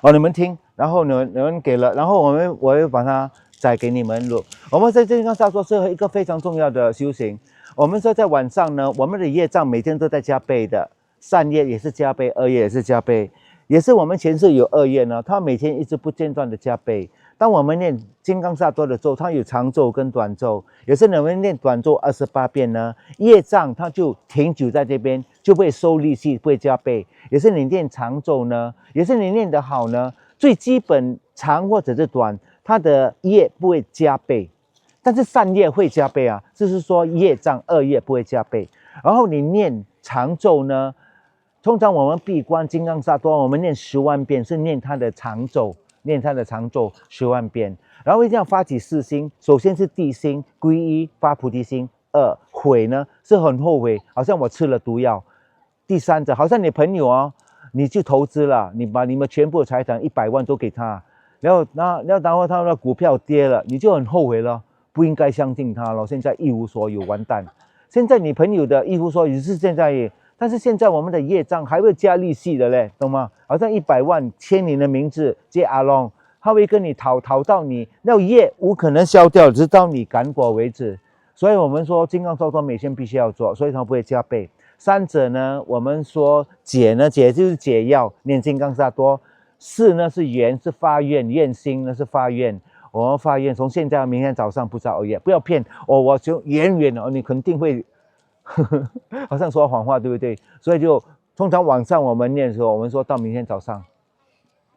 你们听，然后你们给了，然后我会把它。再给你们录，我们在金刚萨埵是一个非常重要的修行。我们说在晚上呢，我们的业障每天都在加倍的，善业也是加倍，恶业也是加倍，也是我们前世有恶业呢，它每天一直不间断的加倍。当我们念金刚萨埵的咒，它有长咒跟短咒，也是我们念短咒28遍呢，业障它就停久在这边，就会收利息，不会加倍。也是你念长咒呢，也是你念得好呢，最基本长或者是短。它的业不会加倍，但是善业会加倍啊，就是说业障恶业不会加倍。然后你念长咒呢，通常我们闭关金刚萨埵，我们念10万遍，是念它的长咒，念它的长咒10万遍。然后一定要发起4心，首先是地心皈依发菩提心，2悔呢是很后悔，好像我吃了毒药。第3者，好像你朋友哦，你去投资了，你把你们全部的财产100万都给他，然后他的股票跌了，你就很后悔了，不应该相信他了，现在一无所有，完蛋。现在你朋友的一无所有是现在，但是现在我们的业障还会加利息的嘞，懂吗？好像100万签你的名字借阿龙，他会跟你讨到你，那业无可能消掉，直到你感果为止。所以我们说金刚萨埵每天必须要做，所以它不会加倍。3者呢，我们说解呢，解就是解药，念金刚萨埵。4呢是愿，是发愿，愿心呢是发愿。我们发愿从现在到明天早上不再熬夜，不要骗哦，我就远哦，你肯定会好像说谎话，对不对？所以就通常晚上我们念的时候，我们说到明天早上，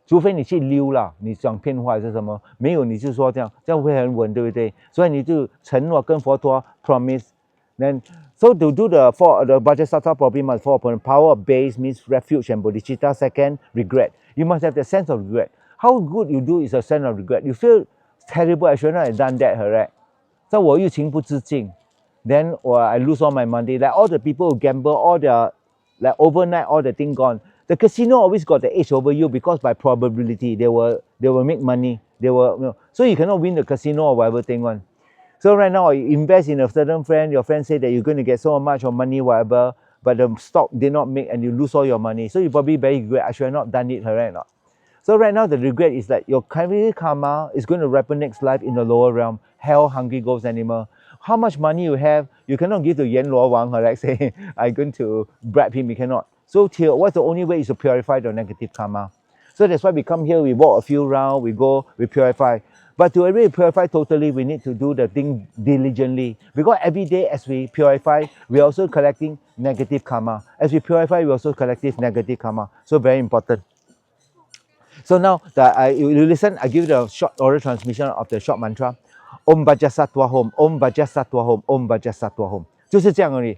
除非你去溜了，你讲骗话还是什么，没有你就说这样会很稳，对不对？所以你就承诺跟佛陀 promise。Then so to do the Vajrasattva problem as 4 power base means refuge and bodhicitta. Second, regret. You must have the sense of regret. How good you do is a sense of regret. You feel terrible. I should not have done that, correct? So 我又情不自禁 then I lose all my money. Like all the people who gamble, all their like overnight, all the thing gone. The casino always got the edge over you because by probability they will make money. So you cannot win the casino or whatever thing one. So right now you invest in a certain friend, your friend say that you're going to get so much of money, whatever, but the stock did not make and you lose all your money. So you probably very regret, I should have not done it, right or not? So right now the regret is that your karma is going to ripen next life in the lower realm, hell, hungry ghost animal. How much money you have, you cannot give to Yan Luo Wang, like say, I'm going to bribe him, you cannot. So what's the only way is to purify the negative karma. So that's why we come here, we walk a few rounds, we go, we purify. But to really purify totally, we need to do the thing diligently. Because every day as we purify, we're also collecting negative karma. As we purify, we're also collecting negative karma. So very important. So now, you listen, I give you the short oral transmission of the short mantra. Om Vajrasattva Hom, Om Vajrasattva Hom, Om Vajrasattva Hom. 就是这样而已。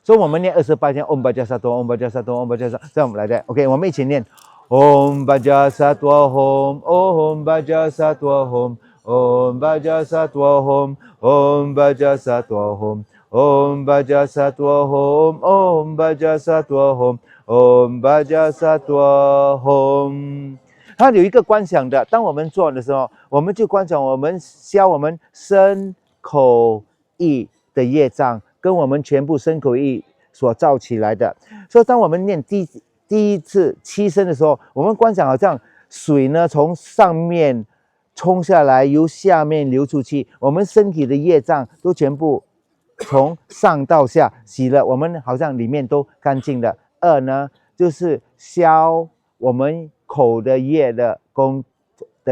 所以我们念28天 Om Vajrasattva Om Vajrasattva Om Vajrasattva， 这样来的。OK， 我们一起念 Om Vajrasattva Hom, Om Vajrasattva Hom, Om Vajrasattva Hom, Om Vajrasattva Hom, Om Vajrasattva Hom, Om Vajrasattva Hom, Om Vajrasattva Hom。它有一个观想的，当我们做的时候，我们就观想我们消我们身口意的业障，跟我们全部身口意所造起来的。所以当我们念第一次七声的时候，我们观想好像水呢从上面冲下来，由下面流出去，我们身体的业障都全部从上到下洗了，我们好像里面都干净了。2呢，就是消我们口的业的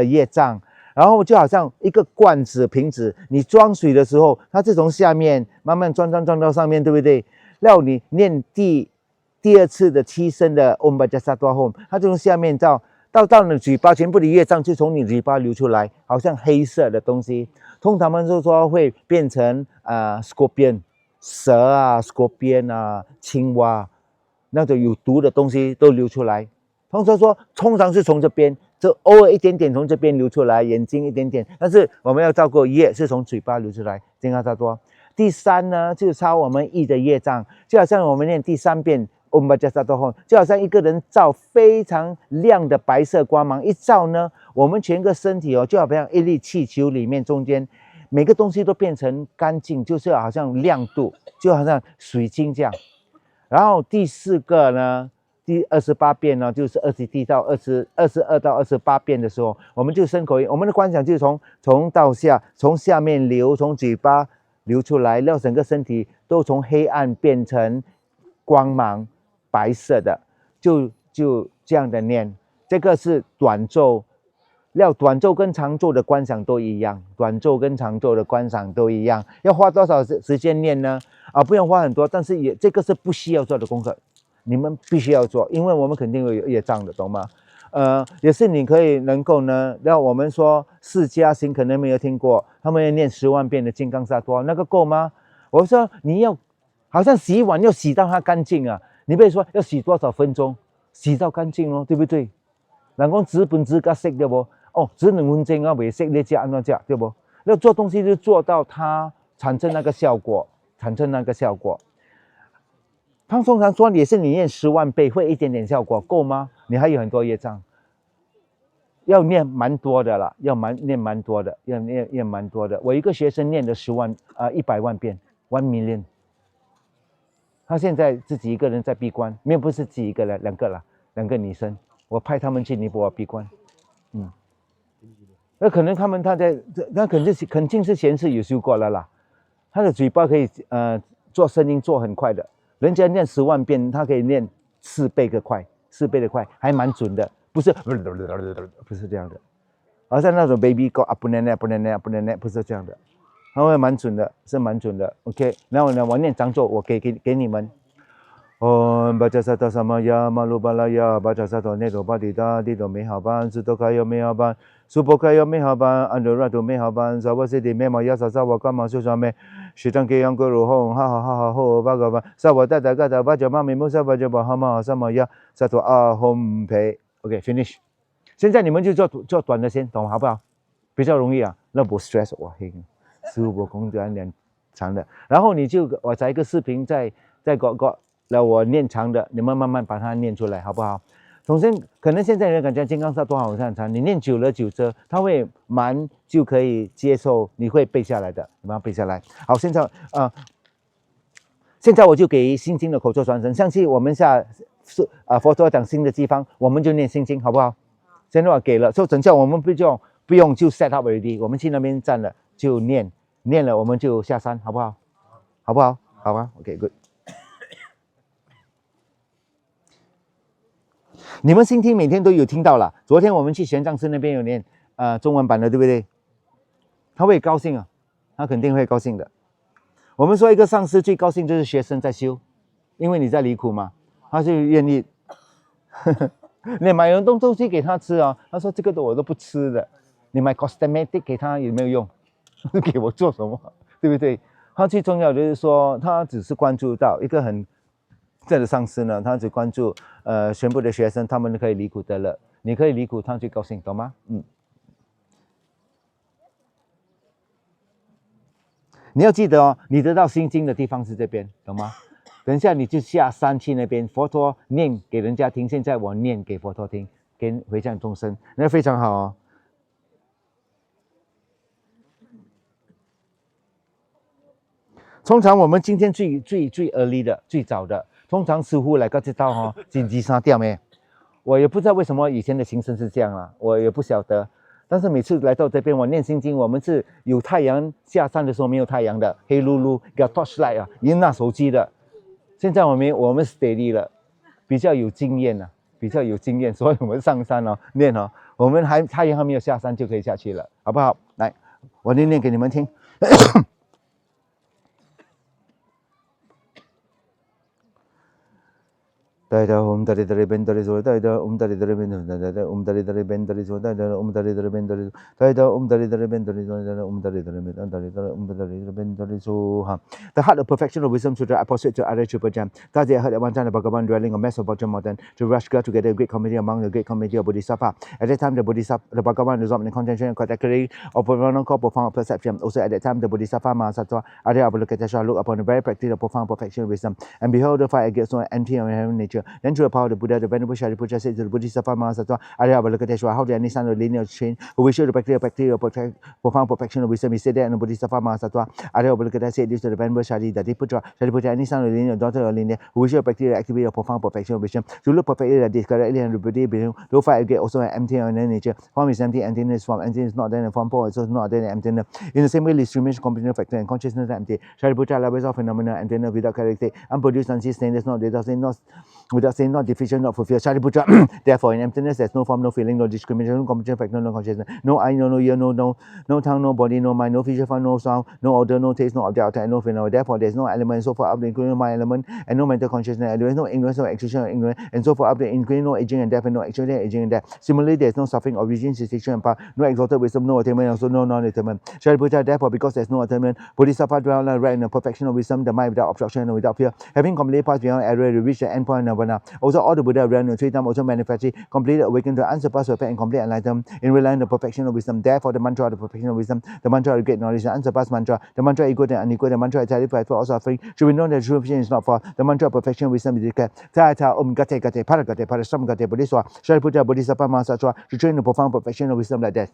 业障，然后就好像一个罐子瓶子，你装水的时候，它是从下面慢慢装到上面，对不对？然后你念第2次的7声的 Om Vajrasattva Hom， 它就从下面到你嘴巴，全部的业障就从你嘴巴流出来，好像黑色的东西。通常们就说会变成scorpion 蛇啊 ，scorpion 啊，青蛙，那种有毒的东西都流出来。通常是从这边，就偶尔一点点从这边流出来，眼睛一点点，但是我们要照顾业是从嘴巴流出来，金刚萨埵。第3呢，就是抄我们意的业障，就好像我们念第3遍 Om Vajrasattva Hom， 就好像一个人照非常亮的白色光芒，一照呢，我们全个身体就好像一粒气球里面中间每个东西都变成干净，就是好像亮度，就好像水晶这样。然后第4个呢，第28遍呢，就是21到22到28遍的时候，我们就身口意，我们的观想就是从到下，从下面流，从嘴巴流出来，让整个身体都从黑暗变成光芒，白色的，就这样的念。这个是短咒，短咒跟长咒的观想都一样，短咒跟长咒的观想都一样。要花多少时间念呢？不用花很多，但是这个是不需要做的功课。你们必须要做，因为我们肯定会有业障的，懂吗也是你可以能够呢，让我们说释迦行可能没有听过，他们要念10万遍的金刚萨埵，那个够吗？我说你要，好像洗碗要洗到它干净啊，你别说要洗多少分钟，洗到干净咯，对不对？人讲纸本纸甲色对不？哦，只2分钟啊，未色你加安怎加对不？要做东西就做到它产生那个效果，产生那个效果。他通常说也是你念10万倍会一点点效果，够吗？你还有很多业障，要念蛮多的啦，念蛮多的，要念蛮多的。我一个学生念了100万遍，1 million。他现在自己一个人在闭关，没有不是自己一个人，两个女生，我派他们去尼泊尔闭关，那可能那肯定是前世有修过了啦。他的嘴巴可以做声音做很快的，人家念10万遍，他可以念4倍的快，还蛮准的，不是这样的，好像那种 baby go up and down 不是这样的，他会蛮准的，是蛮准的。OK， 然后呢，我念长咒，我给你们。Om baca sata samaya malu balaya baca sata nedo badida dido mehaban sutokaya mehaban supokaya mehaban andorado mehaban zawasidi memaya sasawa kama susame shitanke yang guru hong ha ha ha ho bhagavan sawata gata baca mami musa baca bahama samaya satu ahom pe OK finish。现在你们就做短的先，懂好不好？比较容易啊，那不 stress 哇嘿，师傅工作很长的，然后我找一个视频在让我念长的，你们慢慢把它念出来，好不好？可能现在人感觉金刚萨多好像长，你念久了久之，它会就可以接受，你会背下来的，你把它背下来。好，现在我就给心经的口头传承，上次我们佛陀讲新的地方，我们就念心经，好不好？现在我给了，所以等下我们不用就 set up already， 我们去那边站了就念了，我们就下山，好不好？好不好？好啊 ，OK good。你们心听每天都有听到了，昨天我们去玄奘寺那边有念中文版的，对不对？他会高兴啊，他肯定会高兴的。我们说一个上师最高兴就是学生在修，因为你在离苦嘛，他就愿意。你买很多东西给他吃啊，他说这个我都不吃的。你买 cosmetic 给他有没有用？给我做什么？对不对？他最重要的就是说，他只是关注到一个这样的上司呢，他只关注全部的学生，他们可以离苦得乐，你可以离苦，他最高兴，懂吗？你要记得哦，你得到心经的地方是这边，懂吗？等一下你就下山去那边，佛陀念给人家听，现在我念给佛陀听，给回向众生，那非常好哦。通常我们今天最 early 的最早的，通常师傅来个知道哦，紧急杀掉没？我也不知道为什么以前的行程是这样啊，我也不晓得。但是每次来到这边，我念心经，我们是有太阳下山的时候没有太阳的，黑噜噜，叫 torchlight 啊，已经拿手机的。现在我们 steady 了，比较有经验了，所以我们上山念我们太阳还没有下山就可以下去了，好不好？来，我念给你们听。大家dari ben dari so dari dari ben dari ben dari so dari ben dari dari ben dari so dari ben dari so the heart of perfection of wisdom sutra opposite to other triple gem that they heard at one time the Bhagavan dwelling on mass of Bhajan modern to Rashka together a great comedy among the great comedy of Bodhisattva. At that time the Bhagavan resolved in contention and category of profound perception. Also at that time the Bodhisattva Mahasattva Arya Avalokiteshvara looked upon the very practice of profound perfection of wisdom and behold the fire against no empty and inherent nature. Then through the power of the Buddha, the Venerable Shariputra said to the Bodhisattva Mahasattva, Arya Avalokiteshvara, how did any son of the lineage chain who wishes to practice profound perfection of wisdom? He said that, and the Bodhisattva Mahasattva, Arya Avalokiteshvara said this to the Venerable Shariputra, any son of the lineage, daughter of the lineage, who wishes to practice the activity of profound perfection of wisdom, to look perfectly like this, correctly and repeatedly, no fire again also an empty and inherent nature. Form is empty, emptiness is form, emptiness is not then, and form is also not then emptiness. In the same way, distribution, component factor, and consciousness are empty. Shariputra elaborates all phenomena, emptiness without character, unproduced, unseen, stainless, not without saying, not deficient, not fulfilled. Shariputra, therefore, in emptiness, there's no form, no feeling, no discrimination, no competition, factor, no consciousness, no eye, no ear, no tongue, no body, no mind, no feature, form, no sound, no odor, no taste, no object, and no feeling. Therefore, there's no element, so far up the including my element, and no mental consciousness. There is no ignorance, no extinction, no ignorance, and so far up the including no aging and death, and no extinction, aging and death. Similarly, there's no suffering, origin, cessation, and power, no exalted wisdom, no attainment, also no non-attainment. Shariputra, therefore, because there's no attainment, Bodhisattva dwell right in the perfection of wisdom, the mind without obstruction and without fear, having completely passed beyond error to reach the end point of nirvana. Also, all the Buddha realm in 3 times also manifested, completely awakened to unsurpassed perfect and complete enlightenment in relying on the perfection of wisdom. Therefore, the mantra of the perfection of wisdom, the mantra of great knowledge, the unsurpassed mantra, the mantra equal and unequal, the mantra entirely for all suffering, should be known that true perfection is not for the mantra of perfection of wisdom is declared. Tata Om Gate Gate Paragate Parasam Gate Bodhisattva Shariputra Bodhisattva Mahasattva to train the profound perfection of wisdom like that.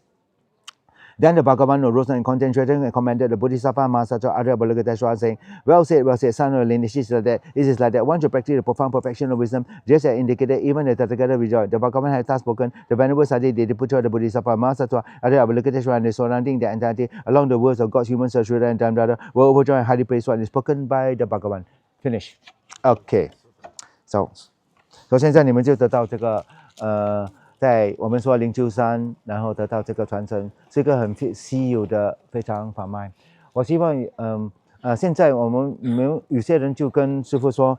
Then the Bhagavan arose and concentrated and commanded the Bodhisattva Mahasattva Arya Balagadeshwara saying, well said, son of lineage, it is like that. Once you practice the profound perfection of wisdom, just as indicated, even the Tathagata rejoiced. The Bhagavan had thus spoken, the Venerable Sadi, the Putra, the Bodhisattva Mahasattva Arya Balagadeshwara, and the surrounding the entirety along the words of God's human Saraswara and Dhammadhara were overjoyed and highly praised what is spoken by the Bhagavan. Finish. Okay. So 现在你们就得到这个在我们说灵鹫山，然后得到这个传承，是一个很稀有的非常法脉。我希望现在我们有些人就跟师父说，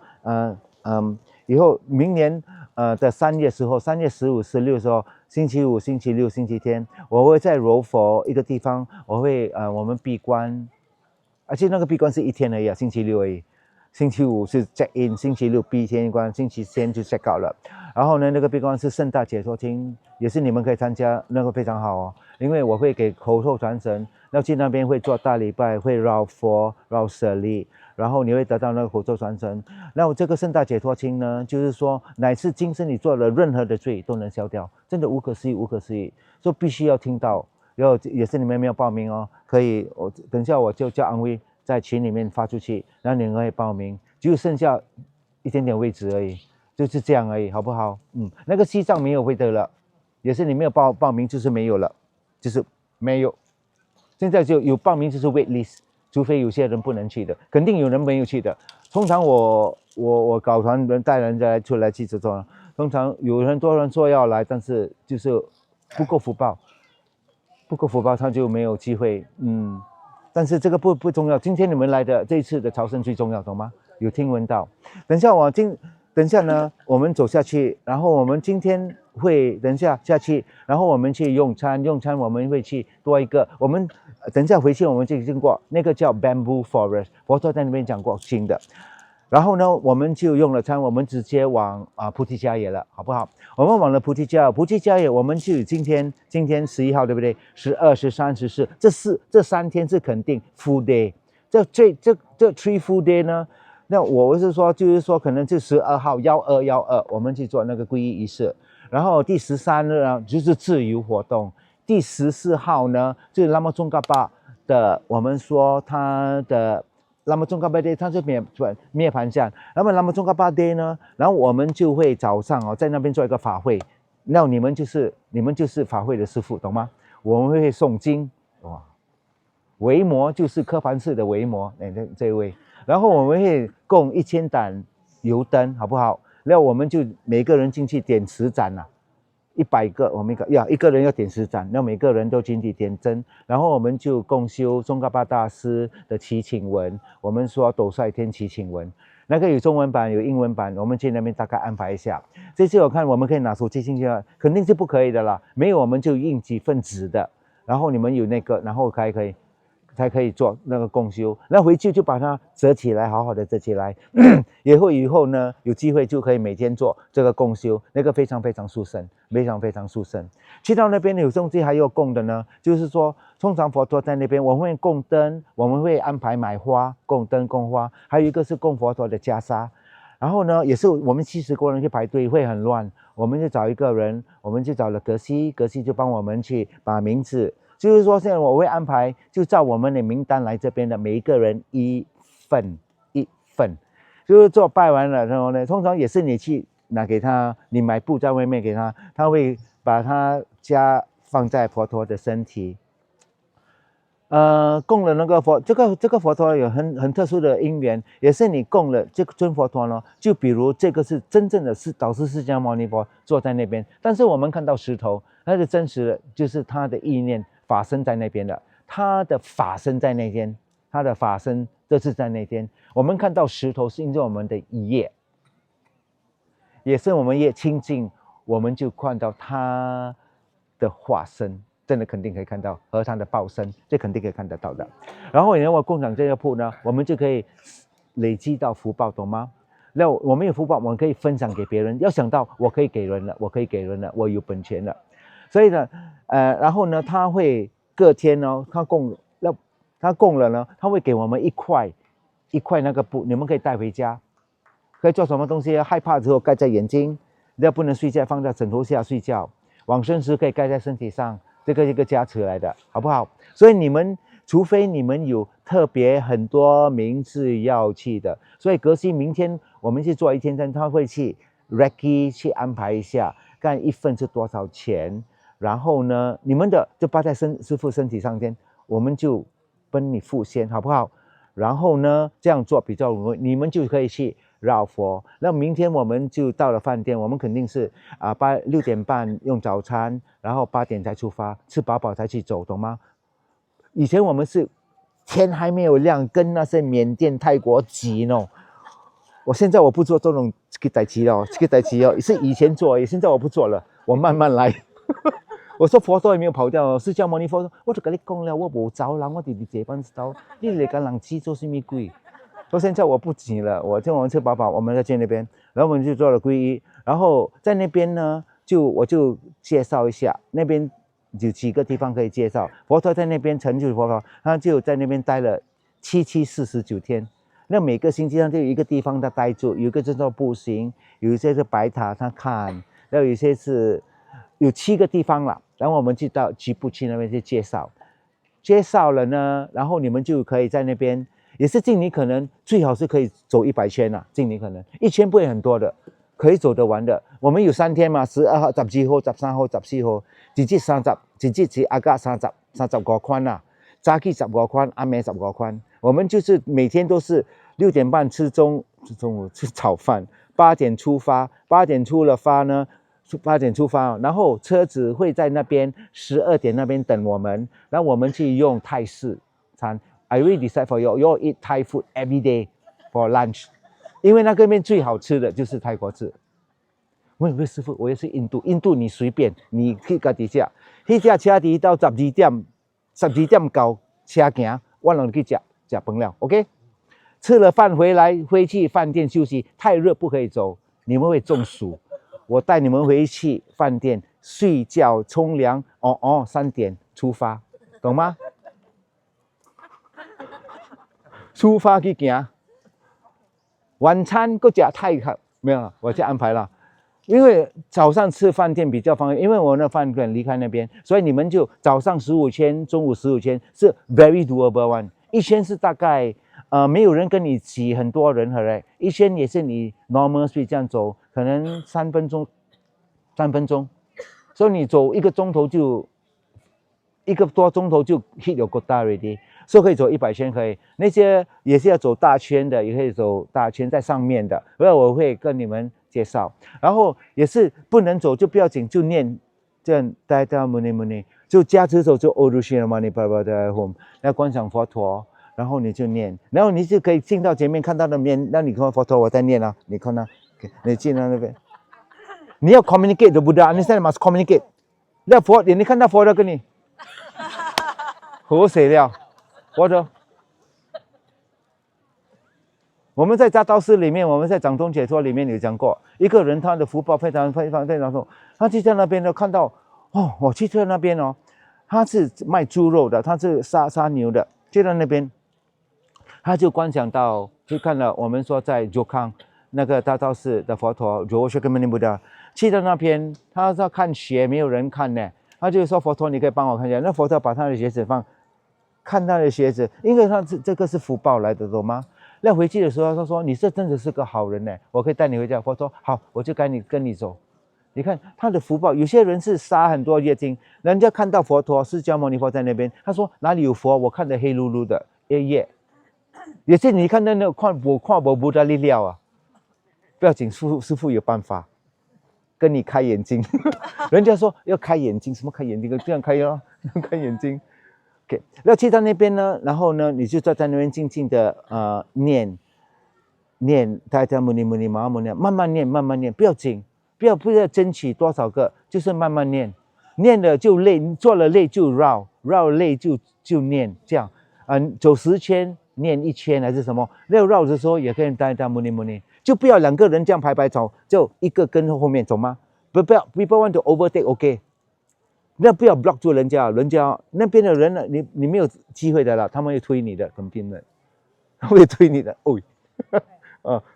以后明年的3月时候，3月15、16的时候，星期五、星期六、星期天，我会在柔佛一个地方，我们闭关，而且那个闭关是1天而已，星期六而已。星期五是 check in， 星期六闭天关，星期天就 check out 了。然后呢，那个闭关是盛大解脱厅，也是你们可以参加，那个非常好哦。因为我会给口头传承，要去那边会做大礼拜，会绕佛、绕舍利，然后你会得到那个口头传承。那我这个盛大解脱厅呢，就是说乃是今生你做了任何的罪都能消掉，真的无可思议，无可思议，所以必须要听到。也是你们没有报名哦，可以，等一下我就叫安威在群里面发出去，然后你们可以报名，只有剩下一点点位置而已，就是这样而已，好不好？那个西藏没有会得了，也是你没有报名就是没有了，就是没有。现在就有报名就是 wait list， 除非有些人不能去的，肯定有人没有去的。通常我搞团人带人家出来去这种，通常有很多人说要来，但是就是不够福报。他就没有机会，但是这个不重要。今天你们来的这一次的朝圣最重要，懂吗？有听闻到。等一下呢，我们走下去，然后我们今天会等一下下去，然后我们去用餐我们会去多一个。我们等一下回去我们就经过那个叫 Bamboo Forest， 佛陀在那边讲过新的。然后呢，我们就用了餐，我们直接往菩提迦耶了，好不好？我们往了菩提迦耶，我们就今天11号，对不对？12、13、14，这3天是肯定 full day。这 3 full day 呢？那我是说，就是说，可能就12号12，我们去做那个皈依仪式。然后第13日呢，就是自由活动。第14号呢，就是拉玛宗嘎巴的，我们说他的。那么宗喀巴 day 它是灭盘相，那么宗喀巴 day 呢，然后我们就会早上在那边做一个法会，那你们就是法会的师父，懂吗？我们会诵经，哇，维摩就是科盘寺的维摩，这一位，然后我们会供1000盏油灯，好不好？然后我们就每个人进去点10盏100个，我们一个人要点10盏，那每个人都进去点灯，然后我们就共修宗喀巴大师的祈请文，我们说斗率天祈请文，那个有中文版有英文版，我们去那边大概安排一下。这次我看我们可以拿手机进去，肯定是不可以的啦，没有我们就印几份纸的，然后你们有那个，然后才可以做那个共修，那回去就把它折起来，好好的折起来。以后呢，有机会就可以每天做这个共修，那个非常非常殊胜，非常非常殊胜。去到那边有东西还有供的呢，就是说，通常佛陀在那边，我们会供灯，我们会安排买花供灯供花，还有一个是供佛陀的袈裟。然后呢，也是我们70多人去排队会很乱，我们就找一个人，我们就找了格西就帮我们去把名字。就是说，现在我会安排，就照我们的名单来这边的每一个人一份，就是做拜完了然后呢，通常也是你去拿给他，你买布在外面给他，他会把它放在佛陀的身体。供了那个佛，这个佛陀有很特殊的因缘，也是你供了这个尊佛陀呢。就比如这个是真正的导师释迦牟尼佛坐在那边，但是我们看到石头，那是真实的，就是他的意念法身在那边的，他的法身在那边，他的法身就是在那边。我们看到石头是因为我们的业，也是我们越亲近，我们就看到他的化身。真的肯定可以看到和他的报身，这肯定可以看得到的。然后我共享这个铺呢，我们就可以累积到福报，懂吗？那我们有福报，我们可以分享给别人。要想到我可以给人了，我可以给人了，我有本钱了。所以呢，然后呢，他会各天呢，他供了呢，他会给我们一块那个布，你们可以带回家，可以做什么东西？害怕之后盖在眼睛，要不能睡觉，放在枕头下睡觉。往生时可以盖在身体上。这个一个加持来的，好不好？所以你们除非你们有特别很多名字要去的，所以格西明天我们去做一天他会去 Reiki 去安排一下，看一份是多少钱，然后呢，你们的就扒在师父身体上天，我们就帮你付先，好不好？然后呢，这样做比较容易，你们就可以去绕佛。那明天我们就到了饭店，我们肯定是6点半用早餐，然后8点才出发，吃饱饱才去走，懂吗？以前我们是天还没有亮，跟那些缅甸、泰国挤呢。现在我不做这种这个代志了，这个代志是以前做，现在我不做了，我慢慢来。我说佛陀也没有跑掉，释迦牟尼佛说，我就跟你讲了，我无走人，我直直这般走，你来跟人挤做什么鬼？说现在我不挤了，我们吃饱饱，我们在去那边，然后我们就做了皈依，然后在那边呢，我就介绍一下，那边有几个地方可以介绍。佛陀在那边成就佛陀，他就在那边待了749天。那每个星期上就有一个地方他待住，有一个叫做步行，有一些是白塔他看，然后有一些是有7个地方了。然后我们就到吉布区那边去介绍了呢，然后你们就可以在那边。也是尽你可能，最好是可以走100圈啊，尽你可能，1圈不会很多的，可以走得完的。我们有3天嘛，12號、12號、13號、14號，直至30，直至阿加35圈啊，早起15圈，阿妹15圈。我们就是每天都是6點半吃中午吃早饭，8點出發，8點出了發呢。8點出發，然後車子會在那邊12點那邊等我們，然後我們去用泰式餐。I really decide for you eat Thai food every day for lunch， 因為那個邊最好吃的就是泰國字。我有個師傅，我也是印度你隨便，你去自己吃。那架車底到12點到車行，我讓你去吃飯了 ，OK？ 吃了飯回去飯店休息，太熱不可以走，你們會中暑。我帶你們回去飯店睡覺、沖涼，3點出發，懂嗎？出發去行，晚餐個食太好，沒有，我就安排了。因為早上吃飯店比較方便，因為我那飯店離開那邊，所以你們就早上15圈，中午15圈是 very doable one。1圈是大概沒有人跟你擠很多人，1圈也是你 normal street 這樣走，可能3分鐘，所以你走1個鐘頭就1個多鐘頭就 hit your quota already。所以可以走100圈，可以那些也是要走大圈的，也可以走大圈在上面的，所以我会跟你们介绍。然后也是不能走就不要紧，就念这样待到muni，就加持走就 Orushina Mani Parvata Home， 要观想佛陀，然后你就念，然后你就可以进到前面看到的面，那你看佛陀我在念啊，你看啊，你进到那边，你要 communicate the Buddha，understand must communicate。那佛，你看到佛陀跟你，喝水了。或者我们在大道士里面，我们在掌中解脱里面有讲过，一个人他的福报非常重，他去在那边呢看到我去在那边他是卖猪肉的，他是杀牛的，去到那边他就观想到，就看了我们说在Drachom那个大道士的佛陀Drachom，去到那边他在看鞋，没有人看呢，他就说佛陀你可以帮我看一下，那佛陀把他的鞋子看他的鞋子，因为他这个是福报来的，懂吗？那回去的时候，他说：“你这真的是个好人呢，我可以带你回家。”佛说：“好，我就跟你走。”你看他的福报，有些人是杀很多业精，人家看到佛陀释迦牟尼佛在那边，他说哪里有佛？我看的黑噜噜的业。有些你看到那看我不的力量啊，不要紧，师父有办法跟你开眼睛。人家说要开眼睛，什么开眼睛？这样开咯，开眼睛。OK， 要去到那边呢，然后呢，你就坐在那边静静的念大家摩尼玛摩尼，慢慢念，不要紧，不要争取多少个，就是慢慢念，念了就累，做了累就绕累就念，这样走10圈念1圈还是什么，绕的时候也可以大家摩尼，就不要2个人这样排走，就一个跟后面走吗？不要 people want to overtake OK。那不要 block 住人家那边的人呢，你没有机会的了，他们会推你的，肯定的，会推你的。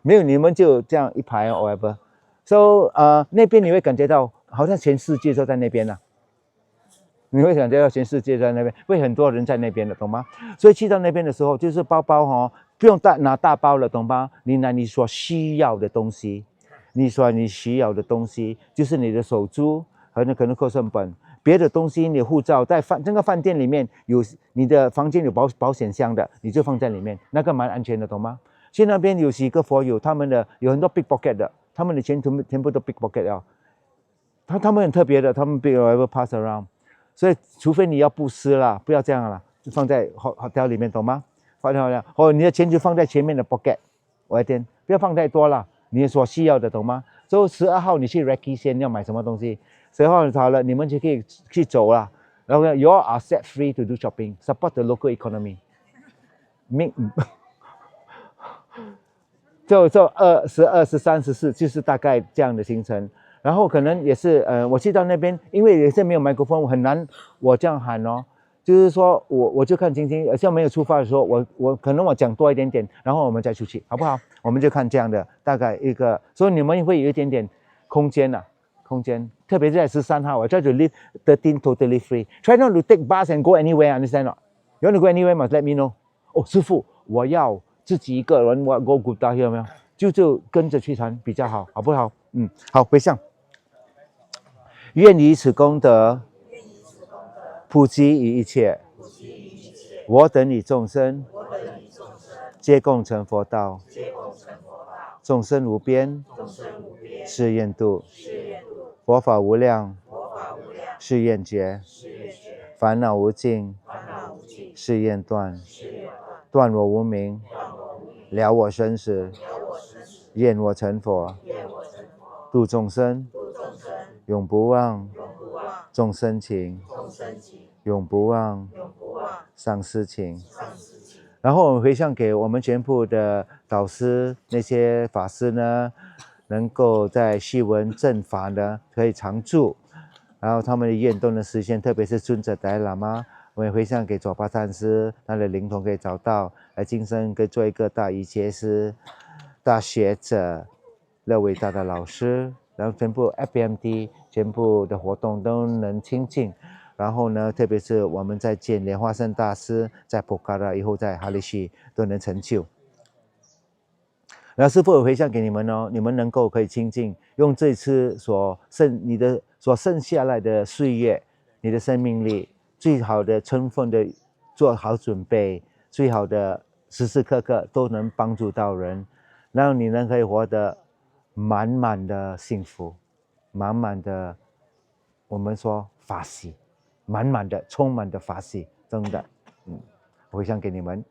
没有你们就这样一排 whatever。So 那边你会感觉到好像全世界都在那边了，你会感觉到全世界在那边，会很多人在那边的，懂吗？所以去到那边的时候，就是包不用拿大包了，懂吗？你拿你所需要的东西，你需要的东西就是你的手珠和可能课程本。别的东西，你的护照在这个饭店里面有，你的房间有保险箱的，你就放在里面，那个蛮安全的，懂吗？去那边有几个佛友，他们的有很多 big pocket 的，他们的钱全部都 big pocket 了，他们很特别的，他们 big ever pass around， 所以除非你要布施啦，不要这样啦，就放在 hotel 里面，懂吗？放在 hotel， 或者你的钱就放在前面的 pocket， 我的天，不要放太多了，你所需要的，懂吗？所以12号你去 Recce 先要买什么东西，12号好了，你们就可以去走了。然后 you all are set free to do shopping, support the local economy. 就12、13、14就是大概这样的行程。然后可能也是我去到那边，因为也是没有麦克风，很难我这样喊哦。就是说我就看晶晶，像没有出发的时候，我可能我讲多一点点，然后我们再出去，好不好？我们就看这样的大概一个，所以你们会有一点点空间啊，空间，特别是在13号，I try to leave 13 totally free. Try not to take bus and go anywhere, understand not? You want to go anywhere, must let me know. 师父，我要自己一个人，我 go good 到有没有？就跟着去谈比较好，好不好？好，回向。愿以此功德普及于一切，我等与众生皆共成佛道，众生无边誓愿度，佛法无量誓愿觉，烦恼无尽誓愿断，断我无明，了我生死，愿我成佛，度众生永不忘众生情，永不忘上师情。然后我们回向给我们全部的导师，那些法师呢，能够在虚文正法呢可以常住，然后他们的愿都能实现，特别是尊者达赖喇嘛，我们回向给左巴禅师，他的灵童可以找到，来今生可以做一个大瑜伽师、大学者、伟大的老师，然后全部 FBMT 全部的活动都能清净。然后呢，特别是我们在见莲花生大师，在普卡拉以后，在哈利西都能成就。然后师父有回向给你们哦，你们能够可以清净，用这次你的所剩下来的岁月，你的生命力，最好的充分的做好准备，最好的时时刻刻都能帮助到人，让你能可以活得满满的幸福，满满的我们说法喜。满满的、充满的法喜，真的，我回向给你们。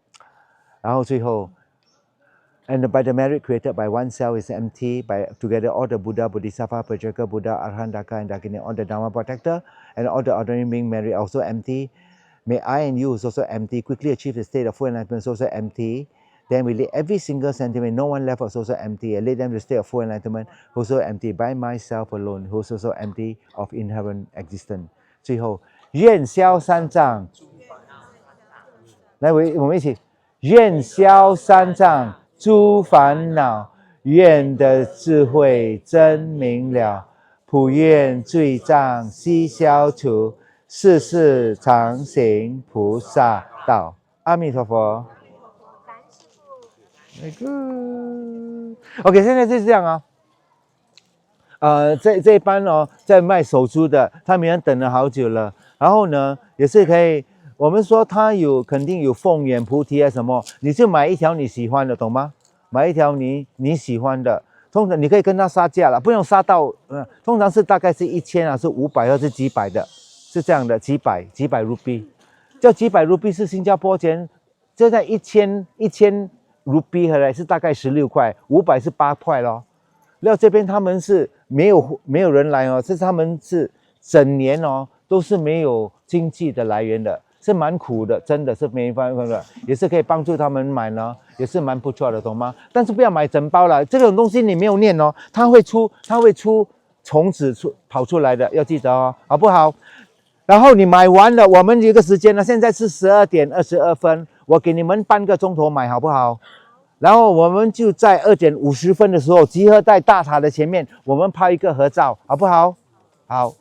然后最后 ，and by the merit created by oneself is empty. By together all the Buddha, Bodhisattva, Pajaka, Buddha, Arhan, Daka, and Dakini, all the Dharma protector, and all the ordinary being merit also empty. May I and you also empty, quickly achieve the state of full enlightenment also empty. Then we let every single sentiment, no one left was also empty, and lead them to the state of full enlightenment, also empty by myself alone, who's also empty of inherent existence. 最后。愿消三障，来，我们一起，愿消三障诸烦恼，愿的智慧真明了，普愿罪障悉消除，世世常行菩萨道。阿弥陀佛。Very good。OK， 现在就是这样啊。这一班哦，在卖手珠的，他们也等了好久了。然后呢，也是可以，我们说它肯定有凤眼、菩提啊什么，你就买一条你喜欢的，懂吗？买一条你喜欢的，通常你可以跟他杀价了，不用杀到，通常是大概是1000啊，是500或是几百的，是这样的，几百 rupee， 这几百 rupee 是新加坡钱，这在1000 rupee 回来是大概16块，500是8块咯。然后这边他们是没有人来哦，他们是整年哦都是没有经济的来源的，是蛮苦的，真的是没办法的，也是可以帮助他们买呢，也是蛮不错的，懂吗？但是不要买整包了，这种东西你没有念哦，它会出虫子跑出来的，要记得哦，好不好？然后你买完了，我们有一个时间呢，现在是12点22分，我给你们半个钟头买，好不好？然后我们就在2点50分的时候集合在大塔的前面，我们拍一个合照，好不好？好。